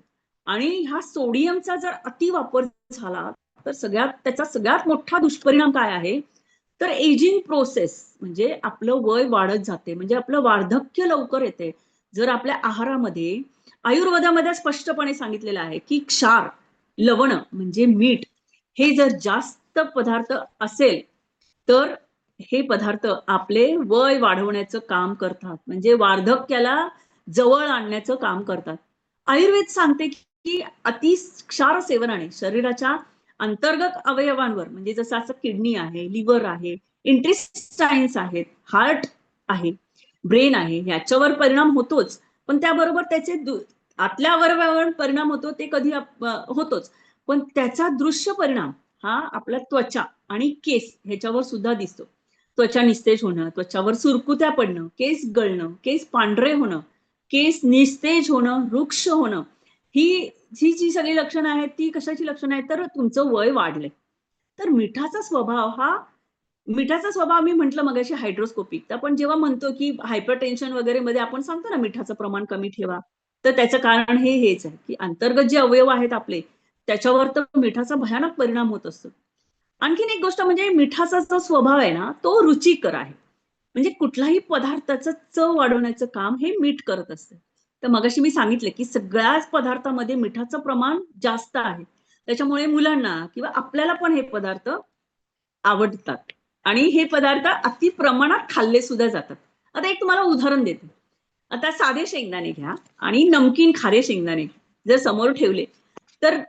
आणि ह्या सोडियमचा जर अतिवापर झाला, तर त्याचा सगळ्यात मोठा दुष्परिणाम काय आहे? तर एजिंग प्रोसेस म्हणजे आपलं वय वाढत जाते. म्हणजे आपलं वार्धक्य लवकर येते. जर आपल्या आहारामध्ये आयुर्वेदामध्ये स्पष्टपणे सांगितलेलं आहे, की क्षार, लवण म्हणजे मीठ हे जर जास्त जास्त पदार्थ असेल तर हे पदार्थ आपले वय वाढवण्याचं काम करतात, म्हणजे वार्धक्याला जवळ आणण्याचं काम करतात. आयुर्वेद सांगते की अति क्षार सेवनाने शरीराच्या अंतर्गत अवयवांवर, म्हणजे जसं असं किडनी आहे, लिव्हर आहे, इंटेस्टाइन्स आहेत, हार्ट आहे, ब्रेन आहे, याच्यावर परिणाम होतोच. पण त्याबरोबर त्याचे आतल्या अवयवांवर परिणाम होतो, ते कधी होतोच. पण त्याचा दृश्य परिणाम हा आपल्या त्वचा आणि केस ह्याच्यावर सुद्धा दिसतो. त्वचा निस्तेज होणं, त्वचावर सुरकुत्या पडणं, केस गळणं, केस पांढरे होणं, केस निस्तेज होणं, रुक्ष होणं, ही जी सगळी लक्षणं आहेत ती कशाची लक्षणं आहेत, तर तुमचं वय वाढलंय. तर मिठाचा स्वभाव मी म्हटलं मगाशी हायड्रोस्कोपिक. तर आपण जेव्हा म्हणतो की हायपरटेन्शन वगैरे मध्ये आपण सांगतो ना मिठाचं प्रमाण कमी ठेवा, तर त्याचं कारण हेच आहे की अंतर्गत जे अवयव आहेत आपले त्याच्यावर तर मिठाचा भयानक परिणाम होत असतो. आणखीन एक गोष्ट म्हणजे मिठाचा जो स्वभाव आहे ना तो रुचिकर आहे. म्हणजे कुठलाही पदार्थाचं चव वाढवण्याचं काम हे मीठ करत असते. तर मगाशी मी सांगितलं की सगळ्याच पदार्थामध्ये मिठाचं प्रमाण जास्त आहे. त्याच्यामुळे मुलांना किंवा आपल्याला पण हे पदार्थ आवडतात आणि हे पदार्थ अति प्रमाणात खाल्ले सुद्धा जातात. आता एक तुम्हाला उदाहरण देते. आता साधे शेंगदाणे घ्या आणि नमकीन खारे शेंगदाणे जर समोर ठेवले, तर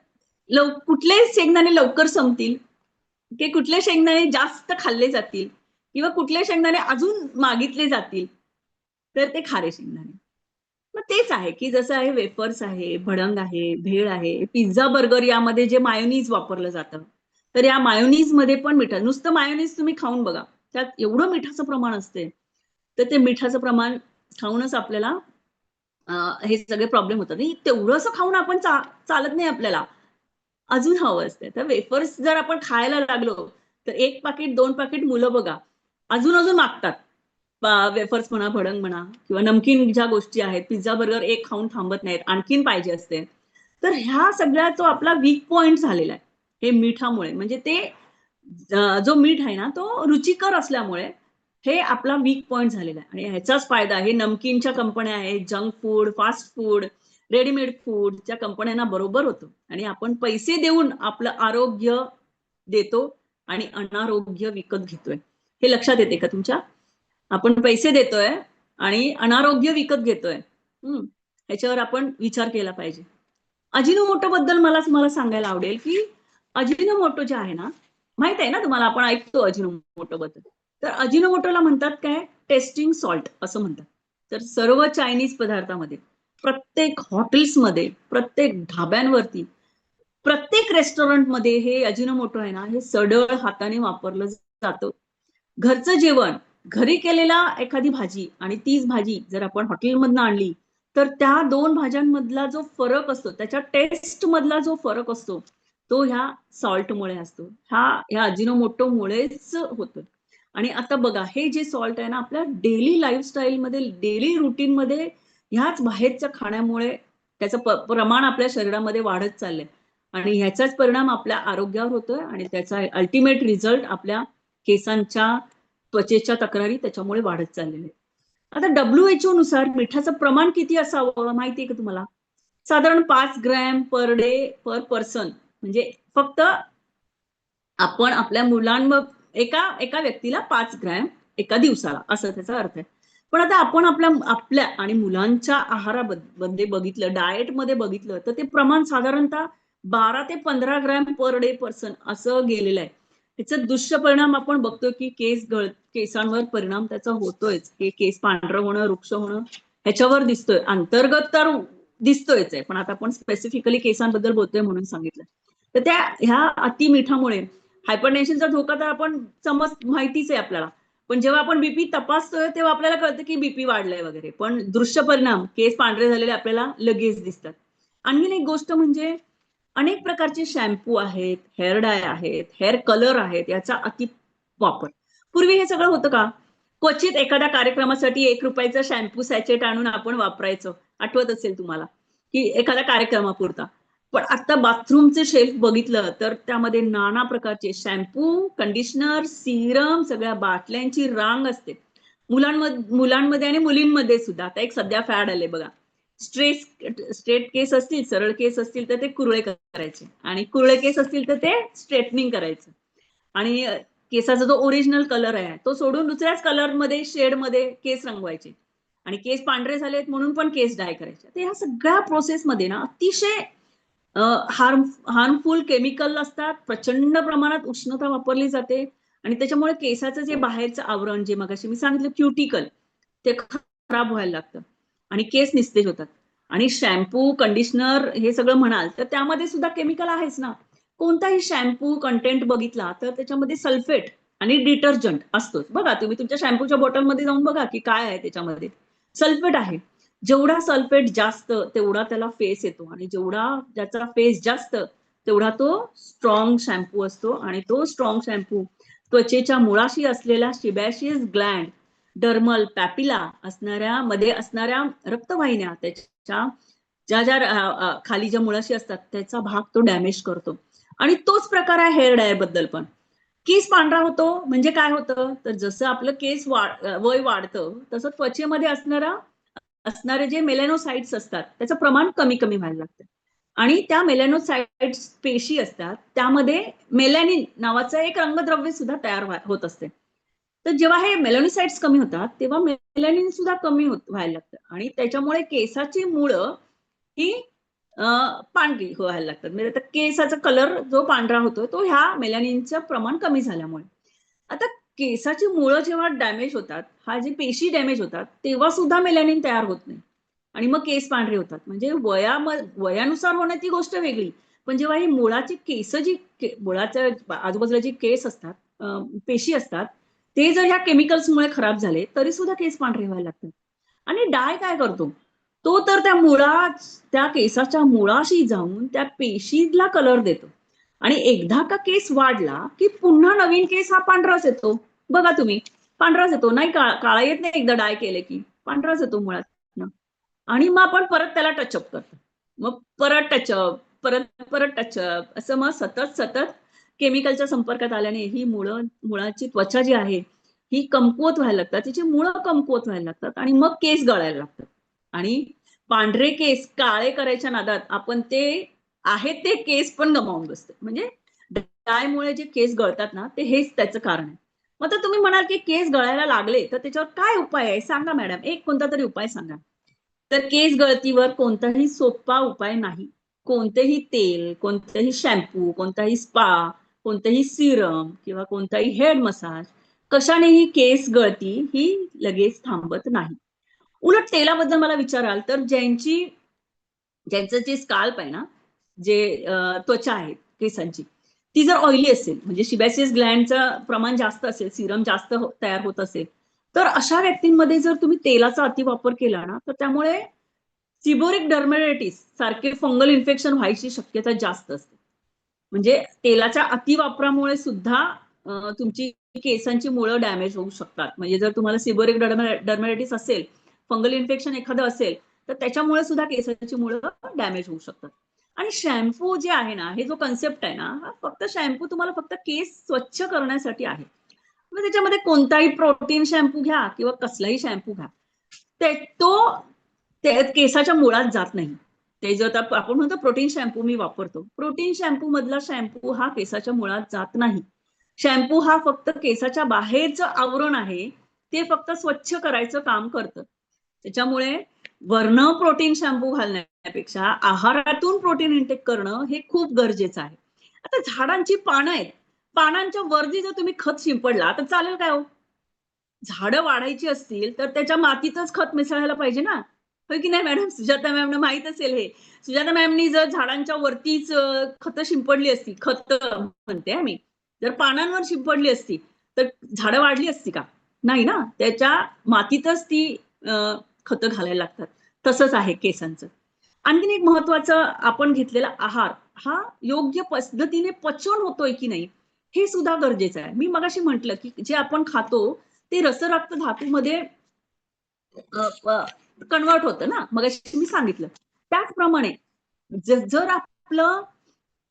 कुठले शेंगदाणे लवकर संपतील, की कुठले शेंगदाणे जास्त खाल्ले जातील किंवा कुठले शेंगदाणे अजून मागितले जातील, तर ते खारे शेंगदाणे. मग तेच आहे की जसं आहे वेफर्स आहे, भडंग आहे, भेळ आहे, पिझ्झा, बर्गर यामध्ये जे मायोनीज वापरलं जातं. तर या मायोनीजमध्ये पण नुसतं मायोनीज तुम्ही खाऊन बघा. त्यात एवढं मिठाचं प्रमाण असते. तर ते मिठाचं प्रमाण खाऊनच आपल्याला हे सगळे प्रॉब्लेम होतात. आणि तेवढंसं खाऊन आपण चालत नाही आपल्याला. अजून हवं असते. तर वेफर्स जर आपण खायला लागलो, तर 1 पाकीट, 2 पाकीट मुलं बघा, अजून मागतात. वेफर्स म्हणा, भडंग म्हणा किंवा नमकीन ज्या गोष्टी आहेत, पिझ्झा, बर्गर एक खाऊन थांबत नाहीत, आणखीन पाहिजे असते. तर ह्या सगळ्या तो आपला वीक पॉइंट झालेला आहे, हे मिठामुळे. म्हणजे ते जो मीठ आहे ना, तो रुचिकर असल्यामुळे हे आपला वीक पॉइंट झालेला आहे. आणि ह्याचाच फायदा हे नमकीनच्या कंपन्या आहेत, junk food, fast food, readymade फूडच्या कंपन्यांना बरोबर होतो. आणि आपण पैसे देऊन आपलं आरोग्य देतो आणि अनारोग्य विकत घेतोय. हे लक्षात येते का तुमच्या? आपण पैसे देतोय आणि अनारोग्य विकत घेतोय. ह्याच्यावर आपण विचार केला पाहिजे. अजिनोमोटो बद्दल मला तुम्हाला सांगायला आवडेल, की अजिनोमोटो जे आहे ना, माहित आहे ना तुम्हाला, आपण ऐकतो अजिनोमोटो बद्दल. तर अजिनोमोटोला म्हणतात काय? टेस्टिंग सॉल्ट असं म्हणतात. तर सर्व चायनीज पदार्थामध्ये, प्रत्येक हॉटेल्समध्ये, प्रत्येक ढाब्यांवरती, प्रत्येक रेस्टॉरंटमध्ये हे अजिनोमोटो आहे ना, हे सढळ हाताने वापरलं जातं. घरचं जेवण, घरी केलेला एखादी भाजी आणि तीच भाजी जर आपण हॉटेलमधनं आणली, तर त्या 2 भाज्यांमधला जो फरक असतो, त्याच्या टेस्ट मधला जो फरक असतो, तो ह्या सॉल्टमुळे असतो. ह्या अजिनोमोटोमुळेच होतो. आणि आता बघा, हे जे सॉल्ट आहे ना, आपल्या डेली लाईफस्टाईलमध्ये, डेली रुटीनमध्ये ह्याच बाहेरच्या खाण्यामुळे त्याचं प्रमाण आपल्या शरीरामध्ये वाढत चाललंय. आणि ह्याचाच परिणाम आपल्या आरोग्यावर होतोय आणि त्याचा अल्टिमेट रिझल्ट आपल्या केसांच्या, त्वचेच्या तक्रारी त्याच्यामुळे वाढत चाललेल्या आहेत. आता WHO नुसार मिठाचं प्रमाण किती असावं माहिती आहे का तुम्हाला? साधारण 5 ग्रॅम पर डे पर पर्सन, म्हणजे फक्त आपण आपल्या मुलांवर एका व्यक्तीला 5 ग्रॅम एका दिवसाला, असं त्याचा अर्थ आहे. पण आता आपण आपल्या आणि मुलांच्या आहारामध्ये बघितलं, डाएटमध्ये बघितलं, तर ते प्रमाण साधारणतः 12 ते 15 ग्रॅम पर डे पर्सन असं गेलेलं आहे. त्याचा दुष्परिणाम आपण बघतोय की केसांवर परिणाम त्याचा होतोयच. हे केस पांढरं होणं, रुक्ष होणं ह्याच्यावर दिसतोय. अंतर्गत तर दिसतोयच आहे. पण आता आपण स्पेसिफिकली केसांबद्दल बोलतोय म्हणून सांगितलं. तर ह्या अति मिठामुळे हायपरटेन्शनचा धोका तर आपण माहितीच आहे आपल्याला. पण जेव्हा आपण बीपी तपासतोय तेव्हा आपल्याला कळतं की बीपी वाढलाय वगैरे. पण दृश्य परिणाम, केस पांढरे झालेले आपल्याला लगेच दिसतात. आणखीन एक गोष्ट म्हणजे अनेक प्रकारचे शॅम्पू आहेत, हेअर डाय आहेत, हेअर कलर आहेत, याचा अति वापर. पूर्वी हे सगळं होतं का? क्वचित एखाद्या कार्यक्रमासाठी ₹1 शॅम्पू सॅचेट आणून आपण वापरायचो. आठवत असेल तुम्हाला, की एखाद्या कार्यक्रमापुरता. पण आता बाथरूमचे शेल्फ बघितलं तर त्यामध्ये नाना प्रकारचे शॅम्पू, कंडिशनर, सीरम, सगळ्या बाटल्यांची रांग असते. मुलांमध्ये आणि मुलींमध्ये सुद्धा. आता एक सध्या फॅड आले बघा. स्ट्रेट केस असतील, सरळ केस असतील तर ते कुरळे करायचे आणि कुरळे केस असतील तर ते स्ट्रेटनिंग करायचं. आणि केसाचा जो ओरिजिनल कलर आहे तो सोडून दुसऱ्याच कलरमध्ये शेडमध्ये केस रंगवायचे आणि केस पांढरे झालेत म्हणून पण केस डाय करायचे. तर ह्या सगळ्या प्रोसेसमध्ये ना अतिशय हार्मफुल केमिकल असतात, प्रचंड प्रमाणात उष्णता वापरली जाते आणि त्याच्यामुळे केसाचं जे बाहेरचं आवरण, जे मगाशी मी सांगितलं क्युटिकल, ते खराब व्हायला लागतं आणि केस निस्तेज होतात. आणि शॅम्पू, कंडिशनर हे सगळं म्हणाल तर त्यामध्ये सुद्धा केमिकल आहेच ना. कोणताही शॅम्पू कंटेंट बघितला तर त्याच्यामध्ये सल्फेट आणि डिटर्जंट असतोच. बघा तुम्ही तुमच्या शॅम्पूच्या बॉटलमध्ये जाऊन बघा की काय आहे त्याच्यामध्ये. सल्फेट आहे. जेवढा सल्फेट जास्त तेवढा त्याला फेस येतो आणि जेवढा ज्याचा फेस जास्त तेवढा तो स्ट्रॉंग शॅम्पू असतो आणि तो स्ट्रॉंग शॅम्पू त्वचेच्या मुळाशी असलेल्या सिबॅशियस ग्लँड, डर्मल पॅपिला मध्ये असणाऱ्या रक्तवाहिन्या, त्याच्या ज्या ज्या खाली ज्या मुळाशी असतात त्याचा भाग तो डॅमेज करतो. आणि तोच प्रकार आहे हेअर डायर बद्दल पण. केस पांढरा होतो म्हणजे काय होतं, तर जसं आपलं वय वाढतं तसं त्वचेमध्ये असणारे जे मेलॅनोसाइट्स असतात त्याचं प्रमाण कमी कमी व्हायला लागतं. आणि त्या मेलॅनोसाइट्स पेशी असतात त्यामध्ये मेलॅनिन नावाचं एक रंगद्रव्य सुद्धा तयार होत असते. तर जेव्हा हे मेलॅनोसाइट्स कमी होतात तेव्हा मेलॅनिन सुद्धा व्हायला लागतं आणि त्याच्यामुळे केसाची मुळं ही पांढरी व्हायला लागतात. म्हणजे आता केसाचा कलर जो पांढरा होतो तो ह्या मेलॅनिनचं प्रमाण कमी झाल्यामुळे. आता केसाची मुळं जेव्हा डॅमेज होतात, हा जे पेशी डॅमेज होतात, तेव्हा सुद्धा मेलॅनिन तयार होत नाही आणि मग केस पांढरे होतात. म्हणजे वयानुसार होण्याची गोष्ट वेगळी. पण जेव्हा ही मुळाची केस मुळाच्या आजूबाजूला जी केस असतात, पेशी असतात, ते जर ह्या केमिकल्समुळे खराब झाले, तरी सुद्धा केस पांढरे व्हायला लागतात. आणि डाय काय करतो? तो तर त्या केसाच्या मुळाशी जाऊन त्या पेशीला कलर देतो. आणि एकदा का केस वाढला की पुन्हा नवीन केस हा पांढराच येतो. बघा तुम्ही, पांढराच येतो. नाही काळा येत नाही एकदा डाय केले की. पांढराच येतो मुळात. आणि मग आपण परत त्याला टचअप करतो. मग परत टचअप, परत परत टचअप, असं मग सतत सतत केमिकलच्या संपर्कात आल्याने ही मुळाची त्वचा जी आहे ही कमकुवत व्हायला लागतात. तिची मुळं कमकुवत व्हायला लागतात आणि मग केस गळायला लागतात. आणि पांढरे केस काळे करायच्या नादात आपण ते आहेत ते केस पण गमावून बसतो. म्हणजे डायमुळे जे केस गळतात ना, ते हेच त्याचं कारण आहे. मग तर तुम्ही म्हणाल की केस गळायला लागले तर त्याच्यावर काय उपाय आहे सांगा मॅडम, एक कोणता तरी उपाय सांगा. तर केस गळतीवर कोणताही सोपा उपाय नाही. कोणतेही तेल, कोणतेही शॅम्पू, कोणताही स्पा, कोणतेही सिरम किंवा कोणताही हेड मसाज कशानेही केस गळती ही लगेच थांबत नाही. उलट तेलाबद्दल मला विचाराल तर ज्यांचं जे स्काल्प आहे ना, जे त्वचा आहे केसांची, ती जर ऑइली असेल म्हणजे सिबॅसियस ग्लँडचं प्रमाण जास्त असेल, सीरम जास्त तयार होत असेल, तर अशा व्यक्तींमध्ये जर तुम्ही तेलाचा अतिवापर केला ना, तर त्यामुळे सिबोरिक डर्मेटायटिस सारखे फंगल इन्फेक्शन व्हायची शक्यता जास्त असते. म्हणजे तेलाच्या अतिवापरामुळे सुद्धा तुमची केसांची मुळं डॅमेज होऊ शकतात. म्हणजे जर तुम्हाला सिबोरिक डर्मेटायटिस असेल, फंगल इन्फेक्शन एखादं असेल, तर त्याच्यामुळे सुद्धा केसाची मुळं डॅमेज होऊ शकतात. आणि शॅम्पू जे आहे ना, हे जो कन्सेप्ट आहे ना, हा फक्त शॅम्पू तुम्हाला फक्त केस स्वच्छ करण्यासाठी आहे. मग त्याच्यामध्ये कोणताही प्रोटीन शॅम्पू घ्या किंवा कसलाही शॅम्पू घ्या. ते तो केसाच्या मुळात जात नाही. ते जर आपण म्हणतो प्रोटीन शॅम्पू मी वापरतो. प्रोटीन शॅम्पू मधला शॅम्पू हा केसाच्या मुळात जात नाही. शॅम्पू हा फक्त केसाच्या बाहेरचं आवरण आहे. ते फक्त स्वच्छ करायचं काम करतं. त्याच्यामुळे वरनं प्रोटीन शॅम्पू घालण्यापेक्षा आहारातून प्रोटीन इंटेक करणं हे खूप गरजेचं आहे. आता झाडांची पानं आहेत. पानांच्या वरती जर तुम्ही खत शिंपडला तर चालेल काय हो? झाडं वाढायची असतील तर त्याच्या मातीतच खत मिसळायला पाहिजे ना. होय की नाही मॅडम? सुजाता मॅमना माहित असेल हे. सुजाता मॅमनी जर झाडांच्या वरतीच खतं शिंपडली असती, खतं म्हणते मी. जर पानांवर शिंपडली असती, तर झाडं वाढली असती का? नाही ना. त्याच्या मातीतच ती खतं घालायला लागतात. तसंच आहे केसांचं. आणखीन एक महत्वाचं, आपण घेतलेला आहार हा योग्य पद्धतीने पचन होतोय की नाही, हे सुद्धा गरजेचं आहे. मी मगाशी म्हटलं की जे आपण खातो ते रसरक्त धातूमध्ये कन्व्हर्ट होतं ना, मगाशी मी सांगितलं. त्याचप्रमाणे जर आपलं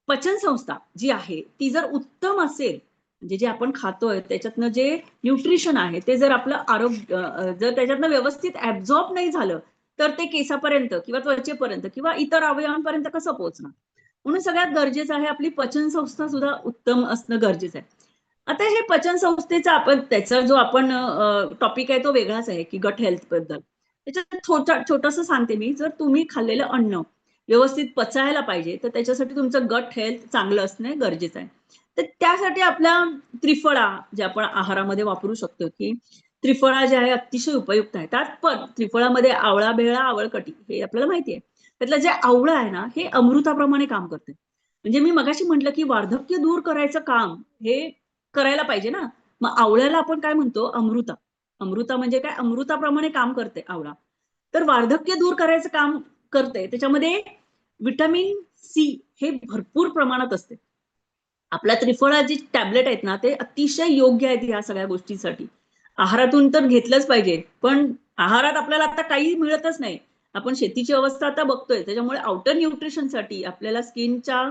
पचन संस्था जी आहे ती जर उत्तम असेल, म्हणजे जे आपण खातोय त्याच्यातनं जे न्यूट्रिशन आहे ते जर आपलं आरोग्य जर त्याच्यातनं व्यवस्थित ऍब्झॉर्ब नाही झालं, तर ते केसापर्यंत किंवा त्वचेपर्यंत किंवा इतर अवयवांपर्यंत कसं पोहोचणार. म्हणून सगळ्यात गरजेचं आहे आपली पचन संस्था सुद्धा उत्तम असणं गरजेचं आहे. आता हे पचन संस्थेचा आपण त्याचा जो आपण टॉपिक आहे तो वेगळाच आहे की गट हेल्थ बद्दल. त्याच्यात छोटंसं सांगते मी, जर तुम्ही खाल्लेलं अन्न व्यवस्थित पचायला पाहिजे तर त्याच्यासाठी तुमचं गट हेल्थ चांगलं असणं गरजेचं आहे. तर त्यासाठी आपल्या त्रिफळा जे आपण आहारामध्ये वापरू शकतो, की त्रिफळा जे आहे अतिशय उपयुक्त आहे. त्यात पण त्रिफळामध्ये आवळा, बेळा, आवळकटी हे आपल्याला माहिती आहे. त्यातलं जे आवळं आहे ना, हे अमृताप्रमाणे काम करते. म्हणजे मी मगाशी म्हटलं, की वार्धक्य दूर करायचं काम हे करायला पाहिजे ना. मग आवळ्याला आपण काय म्हणतो? अमृता. अमृता म्हणजे काय? अमृताप्रमाणे काम करते आवळा. तर वार्धक्य दूर करायचं काम करते. त्याच्यामध्ये व्हिटॅमिन सी हे भरपूर प्रमाणात असते. आपल्या त्रिफळा जी टॅबलेट आहेत ना, ते अतिशय योग्य आहेत ह्या सगळ्या गोष्टींसाठी. आहारातून तर घेतलंच पाहिजे. पण आहारात आपल्याला आता काही मिळतच नाही. आपण शेतीची अवस्था आता बघतोय. त्याच्यामुळे आउटर न्यूट्रिशनसाठी आपल्याला स्किनच्या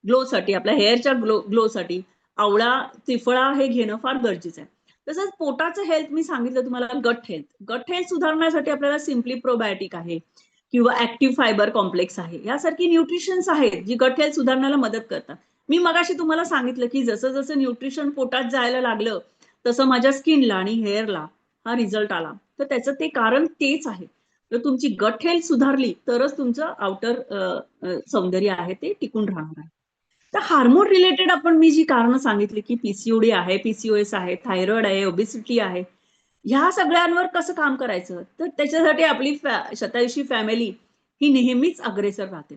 ग्लोसाठी, आपल्या हेअरच्या ग्लोसाठी आवळा, त्रिफळा हे घेणं फार गरजेचं आहे. तसंच पोटाचं हेल्थ मी सांगितलं तुम्हाला गट हेल्थ. गट हेल्थ सुधारण्यासाठी आपल्याला सिम्पली प्रोबायोटिक आहे किंवा ॲक्टिव्ह फायबर कॉम्प्लेक्स आहे. यासारखी न्यूट्रिशन्स आहेत, जी गट हेल्थ सुधारण्याला मदत करतात. मी मगाशी तुम्हाला सांगितलं, की जसं-जसं न्यूट्रिशन पोटात जायला लागलं, तसं माझ्या स्किनला आणि हेअरला हा रिझल्ट आला. तर त्याचं ते कारण तेच आहे. तर तुमची गट हेल्थ सुधारली, तरच तुमचं आउटर सौंदर्य आहे ते टिकून राहणार आहे. तर हार्मोन रिलेटेड आपण मी जी कारणं सांगितली, की पी आहे, पी आहे, थायरॉइड आहे, ओबेसिटी आहे. ह्या सगळ्यांवर कसं काम करायचं? तर त्याच्यासाठी आपली शतायुषी फॅमिली ही नेहमीच अग्रेसर राहते.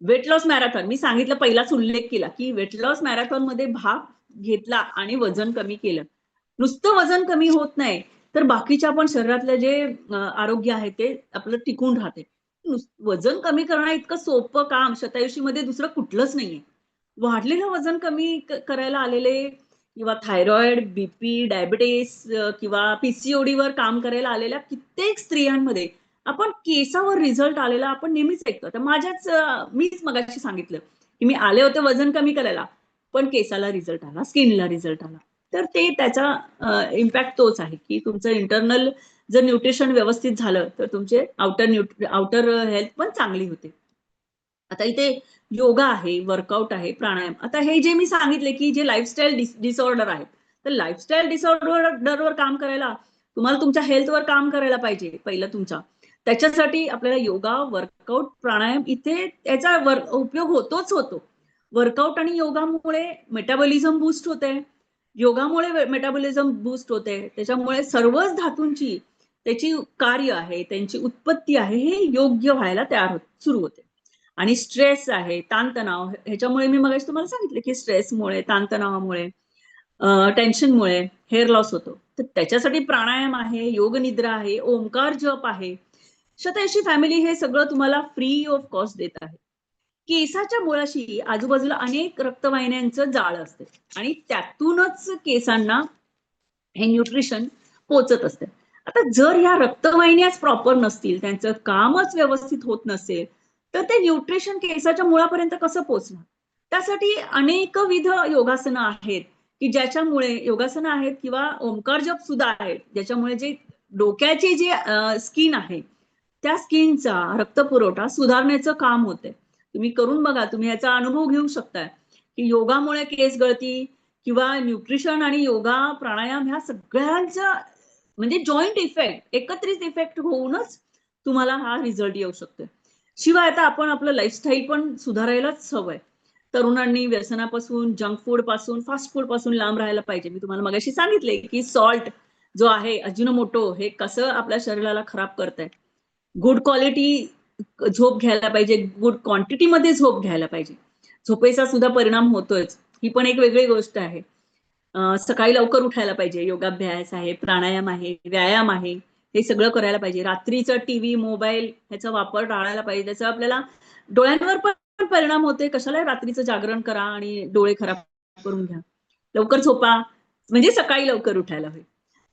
वेट लॉस मॅरेथॉन मी सांगितलं पहिलाच उल्लेख केला, की वेट लॉस मॅरेथॉनमध्ये भाग घेतला आणि वजन कमी केलं. नुसतं वजन कमी होत नाही, तर बाकीच्या पण शरीरातलं जे आरोग्य आहे ते आपलं टिकून राहते. वजन कमी करणं इतकं सोपं काम शतायुषीमध्ये दुसरं कुठलंच नाहीये. वाढलेलं वजन कमी करायला आलेले किंवा थायरॉइड, बीपी, डायबिटीज किंवा पी-सी-ओ-डीवर काम करायला आलेल्या कित्येक स्त्रियांमध्ये आपण केसावर रिझल्ट आलेला आपण नेहमीच ऐकतो. तर मीच मगाशी सांगितलं, की मी आले होते वजन कमी करायला, पण केसाला रिझल्ट आला, स्किनला रिझल्ट आला. तर ते त्याचा इम्पॅक्ट तोच आहे, की तुमचं इंटरनल जर न्यूट्रिशन व्यवस्थित झालं, तर तुमचे आउटर हेल्थ पण चांगली होते. आता इथे योगा आहे, वर्कआउट आहे, प्राणायाम. आता हे जे मी सांगितले, की जे लाईफस्टाईल डिसऑर्डर आहेत. तर लाईफस्टाईल डिसऑर्डरवर काम करायला तुम्हाला तुमच्या हेल्थवर काम करायला पाहिजे पहिलं तुमच्या. त्याच्यासाठी आपल्याला योगा, वर्कआउट, प्राणायाम इथे याचा उपयोग होतोच होतो. वर्कआउट आणि योगामुळे मेटाबॉलिझम बूस्ट होते. योगामुळे मेटाबॉलिझम बूस्ट होते. त्याच्यामुळे सर्वच धातूंची त्याची कार्य आहे, त्यांची उत्पत्ती आहे, हे योग्य व्हायला सुरू होते. आणि स्ट्रेस आहे, ताणतणाव ह्याच्यामुळे मी मगाशी तुम्हाला सांगितलं, की स्ट्रेसमुळे, ताणतणावामुळे, टेन्शनमुळे हेअर लॉस होतो. तर त्याच्यासाठी प्राणायाम आहे, योग निद्रा आहे, ओंकार जप आहे. शतायुषी फॅमिली हे सगळं तुम्हाला फ्री ऑफ कॉस्ट देत आहे. केसाच्या मुळाशी आजूबाजूला अनेक रक्तवाहिन्यांचं जाळ असते आणि त्यातूनच केसांना हे न्यूट्रिशन पोहोचत असते. आता जर ह्या रक्तवाहिन्याच प्रॉपर नसतील, त्यांचं कामच व्यवस्थित होत नसेल, तर ते न्यूट्रिशन केसाच्या मुळापर्यंत कसं पोहोचणार? त्यासाठी अनेकविध योगासनं आहेत, की ज्याच्यामुळे योगासनं आहेत किंवा ओंकार जप सुद्धा आहेत, ज्याच्यामुळे जे डोक्याची जी स्किन आहे, त्या स्किनचा रक्तपुरवठा सुधारण्याचं काम होतंय. तुम्ही करून बघा, तुम्ही याचा अनुभव घेऊ शकताय, की योगामुळे केस गळती किंवा न्यूट्रिशन आणि योगा, प्राणायाम ह्या सगळ्यांचा म्हणजे जॉइंट इफेक्ट, एकत्रित इफेक्ट होऊनच तुम्हाला हा रिझल्ट येऊ शकतो. शिवाय आता आपण आपलं लाईफस्टाईल पण सुधारायलाच हवंय. तरुणांनी व्यसनापासून, जंक फूड पासून, फास्ट फूड पासून लांब राहायला पाहिजे. मी तुम्हाला मगाशी सांगितले, की सॉल्ट जो आहे, अजिनोमोटो हे कसं आपल्या शरीराला खराब करतंय. गुड क्वालिटी झोप घ्यायला पाहिजे, गुड क्वांटिटीमध्ये झोप घ्यायला पाहिजे. झोपेचा सुद्धा परिणाम होतोयच. ही पण एक वेगळी गोष्ट आहे. सकाळी लवकर उठायला पाहिजे. योगाभ्यास आहे, प्राणायाम आहे, व्यायाम आहे. हे सगळं करायला पाहिजे. रात्रीचा टीव्ही, मोबाईल ह्याचा वापर टाळायला पाहिजे. त्याचा आपल्याला डोळ्यांवर पण परिणाम होतोय. कशाला रात्रीचं जागरण करा आणि डोळे खराब करून घ्या. लवकर झोपा, म्हणजे सकाळी लवकर उठायला होईल.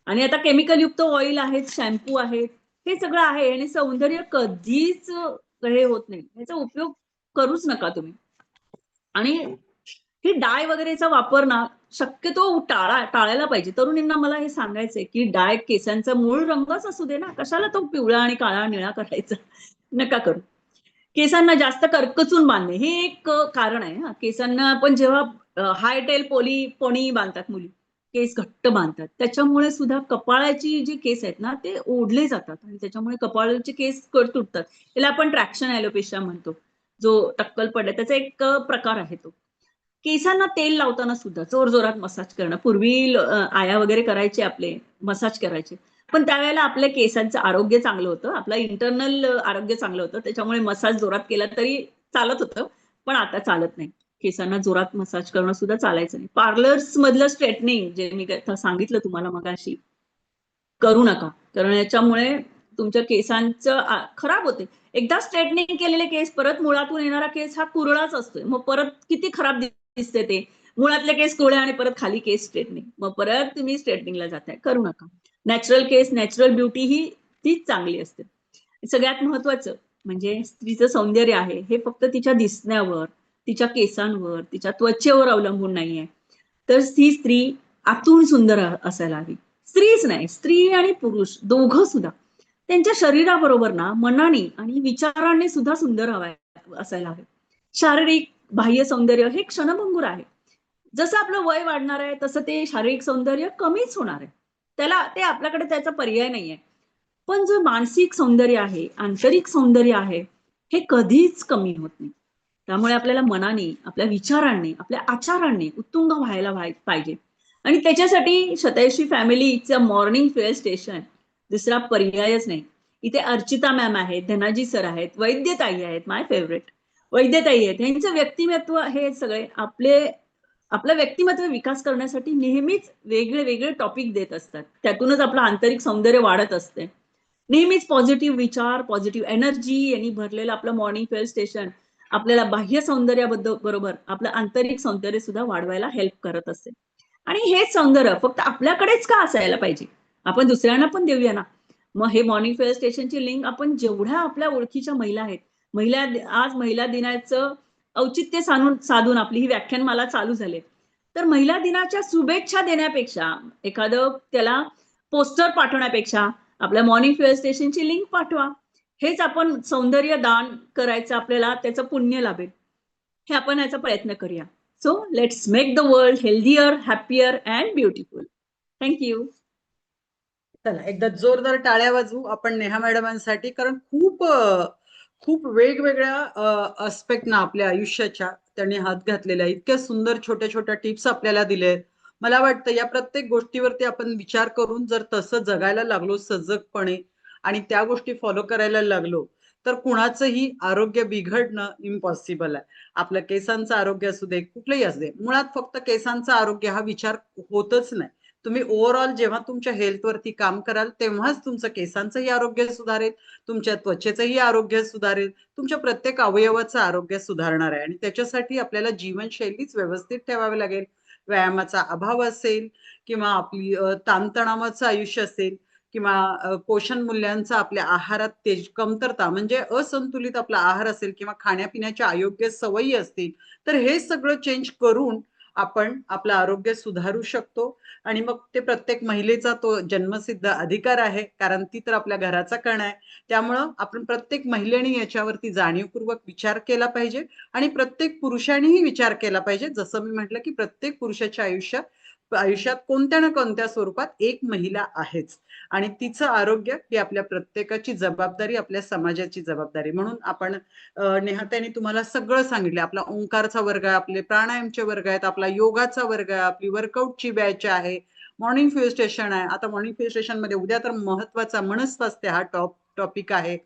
आणि आता केमिकल युक्त ऑइल आहेत, शॅम्पू आहेत. हे सगळं आहे आणि सौंदर्य कधीच हे होत नाही. ह्याचा उपयोग करूच नका तुम्ही. आणि ही डाय वगैरेचा वापर ना शक्यतो टाळायला पाहिजे. तरुणींना मला हे सांगायचंय, की डाय केसांचा मूळ रंगच असू दे ना. कशाला तो पिवळा आणि काळा, निळा करायचा? नका करू. केसांना जास्त करकचून बांधणे हे एक कारण आहे हां. केसांना आपण जेव्हा हाय टेल पोनी बांधतात मुली. केस घट्ट बांधतात. त्याच्यामुळे सुद्धा कपाळाची जी केस आहेत ना ते ओढले जातात आणि त्याच्यामुळे कपाळाचे केस तुटतात. त्याला आपण ट्रॅक्शन ॲलोपेशिया म्हणतो. जो टक्कल पडला त्याचा एक प्रकार आहे तो. केसांना तेल लावताना सुद्धा जोरजोरात मसाज करणं. पूर्वी आया वगैरे करायचे आपले, मसाज करायचे. पण त्यावेळेला आपल्या केसांचं आरोग्य चांगलं होतं. आपलं इंटरनल आरोग्य चांगलं होतं. त्याच्यामुळे मसाज जोरात केला तरी चालत होतं. पण आता चालत नाही. केसांना जोरात मसाज करणं सुद्धा चालायचं नाही. पार्लर्स मधलं स्ट्रेटनिंग जे मी सांगितलं तुम्हाला मगाशी, करू नका. कारण याच्यामुळे तुमच्या केसांचं खराब होते. एकदा स्ट्रेटनिंग केलेले केस परत मुळातून येणारा केस हा कुरळाच असतोय. मग परत किती खराब दिसते ते. मुळातले केस कुरळे आणि परत खाली केस स्ट्रेटनिंग. मग परत तुम्ही स्ट्रेटनिंगला जाताय. करू नका. नॅचरल केस, नॅचरल ब्युटी ही तीच चांगली असते. सगळ्यात महत्वाचं म्हणजे स्त्रीचं सौंदर्य आहे हे फक्त तिच्या दिसण्यावर, तिच्या केसांवर, तिच्या त्वचेवर अवलंबून नाहीये. तर ती स्त्री आतून सुंदर असायला हवी. स्त्रीच नाही, स्त्री आणि पुरुष दोघं सुद्धा त्यांच्या शरीराबरोबर ना मनाने आणि विचारांनी सुद्धा सुंदर असायला हवे. शारीरिक बाह्य सौंदर्य हे क्षणभंगूर आहे. जसं आपलं वय वाढणार आहे तसं ते शारीरिक सौंदर्य कमीच होणार आहे. ते आपल्याकडे त्याचा पर्याय नाहीये. पण जो मानसिक सौंदर्य आहे, आंतरिक सौंदर्य आहे, हे कधीच कमी होत नाही. त्यामुळे आपल्याला मनाने, आपल्या विचारांनी, आपल्या आचारांनी उत्तुंग व्हायला पाहिजे. आणि त्याच्यासाठी शतायुषी फॅमिलीचं मॉर्निंग फेअर स्टेशन दुसरा पर्यायच नाही. इथे अर्चिता मॅम आहेत, धनाजी सर आहेत, वैद्यताई आहेत, माय फेवरेट वैद्यताई आहेत. यांचं व्यक्तिमत्व हे सगळे आपलं व्यक्तिमत्व विकास करण्यासाठी नेहमीच वेगळे वेगळे टॉपिक देत असतात. त्यातूनच आपलं आंतरिक सौंदर्य वाढत असते. नेहमीच पॉझिटिव्ह विचार, पॉझिटिव्ह एनर्जी यांनी भरलेलं आपलं मॉर्निंग फेअर स्टेशन आपल्याला बाह्य सौंदर्याबद्दल बरोबर आपलं आंतरिक सौंदर्य सुद्धा वाढवायला हेल्प करत असते. आणि हेच सौंदर्य फक्त आपल्याकडेच का असायला पाहिजे? आपण दुसऱ्यांना पण देऊया ना. मग हे मॉर्निंग फेअर स्टेशनची लिंक आपण जेवढ्या आपल्या ओळखीच्या महिला आहेत, आज महिला दिनाचं औचित्य साधून आपली ही व्याख्यानमाला चालू झाली. तर महिला दिनाच्या शुभेच्छा देण्यापेक्षा एखादं त्याला पोस्टर पाठवण्यापेक्षा आपल्या मॉर्निंग फेअर स्टेशनची लिंक पाठवा. हेच आपण सौंदर्य दान करायचं आपल्याला त्याचं पुण्य लाभेल. हे आपण याचा प्रयत्न करूया. So let's make the world healthier, happier and beautiful. Thank you. चला एकदा जोरदार टाळ्या वाजवू आपण नेहा मॅडमांसाठी, कारण खूप वेगवेगळ्या अस्पेक्ट ना आपल्या आयुष्याच्या त्यांनी हात घातलेल्या इतक्या सुंदर छोट्या छोट्या टिप्स आपल्याला दिले. मला वाटतं या प्रत्येक गोष्टीवरती आपण विचार करून जर तसं जगायला लागलो सजगपणे आणि त्या गोष्टी फॉलो करायला लागलो तर कुणाचंही आरोग्य बिघडणं इम्पॉसिबल आहे. आपलं केसांचं आरोग्य असू दे, कुठलंही असू दे, मुळात फक्त केसांचं आरोग्य हा विचार होतच नाही. तुम्ही ओव्हरऑल जेव्हा तुमच्या हेल्थवरती काम कराल तेव्हाच तुमचं केसांचंही आरोग्य सुधारेल, तुमच्या त्वचेचंही आरोग्य सुधारेल, तुमच्या प्रत्येक अवयवाचं आरोग्य सुधारणार आहे. आणि त्याच्यासाठी आपल्याला जीवनशैलीच व्यवस्थित ठेवावी लागेल. व्यायामाचा अभाव असेल किंवा आपली ताणतणावाचं आयुष्य असेल किंवा पोषण मूल्यांचा आपल्या आहारात कमतरता म्हणजे असंतुलित आपला आहार असेल किंवा खाण्यापिण्याच्या अयोग्य सवयी असतील, तर हे सगळं चेंज करून आपण आपलं आरोग्य सुधारू शकतो. आणि मग ते प्रत्येक महिलेचा तो जन्मसिद्ध अधिकार आहे, कारण ती तर आपल्या घराचा कणा आहे. त्यामुळं आपण प्रत्येक महिलेने याच्यावरती जाणीवपूर्वक विचार केला पाहिजे आणि प्रत्येक पुरुषानेही विचार केला पाहिजे. जसं मी म्हटलं की प्रत्येक पुरुषाच्या आयुष्यात कोणत्या ना कोणत्या स्वरूपात एक महिला आहेच आणि तिचं आरोग्य ही आपल्या प्रत्येकाची जबाबदारी, आपल्या समाजाची जबाबदारी. म्हणून आपण नेहाताईंनी तुम्हाला सगळं सांगितलं. आपला ओंकारचा वर्ग आहे, आपले प्राणायामचे वर्ग आहेत, आपला योगाचा वर्ग आहे, आपली वर्कआउटची बॅच आहे, मॉर्निंग फ्यू स्टेशन आहे. आता मॉर्निंग फ्यू स्टेशन मध्ये उद्या तर महत्वाचा मनस्वास्थ्य हा टॉपिक आहे.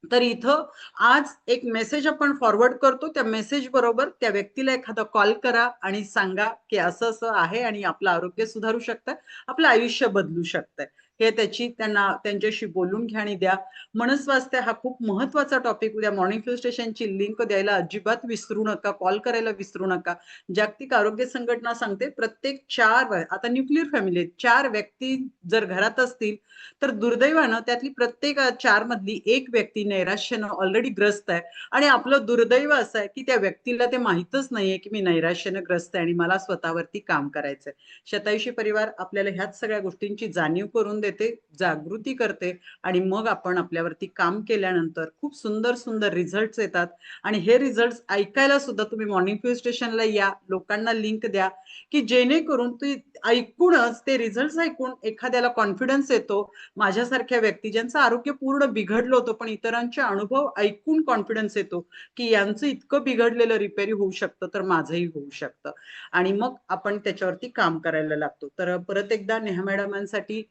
तर इथं आज एक मेसेज आपण फॉरवर्ड करतो. त्या मेसेज बरोबर त्या व्यक्तीला एखादा कॉल करा आणि सांगा की असं असं आहे आणि आपलं आरोग्य सुधारू शकतं, आपलं आयुष्य बदलू शकतं. हे त्यांच्याशी बोलून घ्या आणि द्या. मनस्वास्थ्य हा खूप महत्वाचा टॉपिक. उद्या मॉर्निंग फ्यू स्टेशनची लिंक द्यायला अजिबात विसरू नका, कॉल करायला विसरू नका. जागतिक आरोग्य संघटना सांगते प्रत्येक आता न्यूक्लिअर फॅमिली 4 व्यक्ती जर घरात असतील तर दुर्दैवानं त्यातली प्रत्येक 4 मधली एक व्यक्ती नैराश्यानं ऑलरेडी ग्रस्त आहे. आणि आपलं दुर्दैव असं आहे की त्या व्यक्तीला ते माहीतच नाहीये की मी नैराश्यानं ग्रस्त आहे आणि मला स्वतःवरती काम करायचंय. शतायुषी परिवार आपल्याला ह्याच सगळ्या गोष्टींची जाणीव करून देतो. देते, जागृती करते आणि मग आपण आपल्यावरती काम केल्यानंतर खूप सुंदर सुंदर रिझल्ट्स येतात. आणि हे रिझल्ट्स ऐकायला सुद्धा तुम्ही मॉर्निंग फ्यू स्टेशनला या, लोकांना लिंक द्या, की जेणेकरून ते ऐकूनच, ते रिझल्ट्स ऐकून एखाद्याला कॉन्फिडन्स येतो. माझ्यासारख्या व्यक्ती ज्यांचं आरोग्य पूर्ण बिघडलं होतं, पण इतरांचे अनुभव ऐकून कॉन्फिडन्स येतो की यांचं इतकं बिघडलेलं रिपेअरी होऊ शकतं, तर माझंही होऊ शकतं. आणि मग आपण त्याच्यावरती काम करायला लागतो. तर परत एकदा नेहा मॅडमांसाठी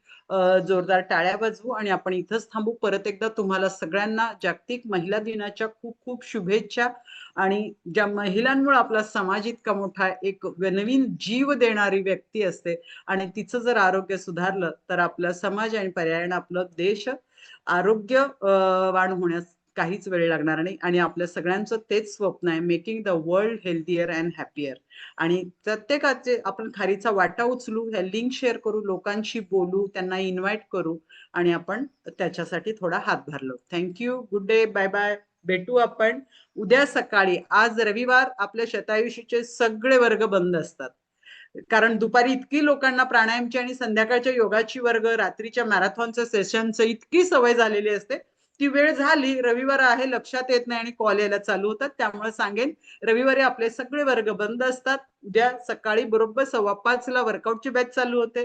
जोरदार टाळ्या वाजवू आणि आपण इथंच थांबू. परत एकदा तुम्हाला सगळ्यांना जागतिक महिला दिनाच्या खूप खूप शुभेच्छा. आणि ज्या महिलांमुळे आपला समाज इतका मोठा एक नवीन जीव देणारी व्यक्ती असते आणि तिचं जर आरोग्य सुधारलं तर आपला समाज आणि पर्यायाने आपलं देश आरोग्य वाण होण्यास काहीच वेळ लागणार नाही. आणि आपल्या सगळ्यांचं तेच स्वप्न आहे, making the world healthier and happier. आणि प्रत्येकाचे आपण खारीचा वाटा उचलू, हे लिंक शेअर करू, लोकांशी बोलू, त्यांना इन्व्हाइट करू आणि आपण त्याच्यासाठी थोडा हातभार लावू. Thank you, good day, bye bye. भेटू आपण उद्या सकाळी. आज रविवार, आपल्या शतायुषीचे सगळे वर्ग बंद असतात, कारण दुपारी इतकी लोकांना प्राणायामची आणि संध्याकाळच्या योगाची वर्ग, रात्रीच्या मॅरेथॉनच्या सेशनचं इतकी सवय झालेली असते. ती वेळ झाली, रविवार आहे, लक्षात येत नाही आणि कॉल यायला चालू होतात. त्यामुळे सांगेन, रविवारी आपले सगळे वर्ग बंद असतात. उद्या सकाळी बरोबर 5:15 ला वर्कआउटची बॅच चालू होते.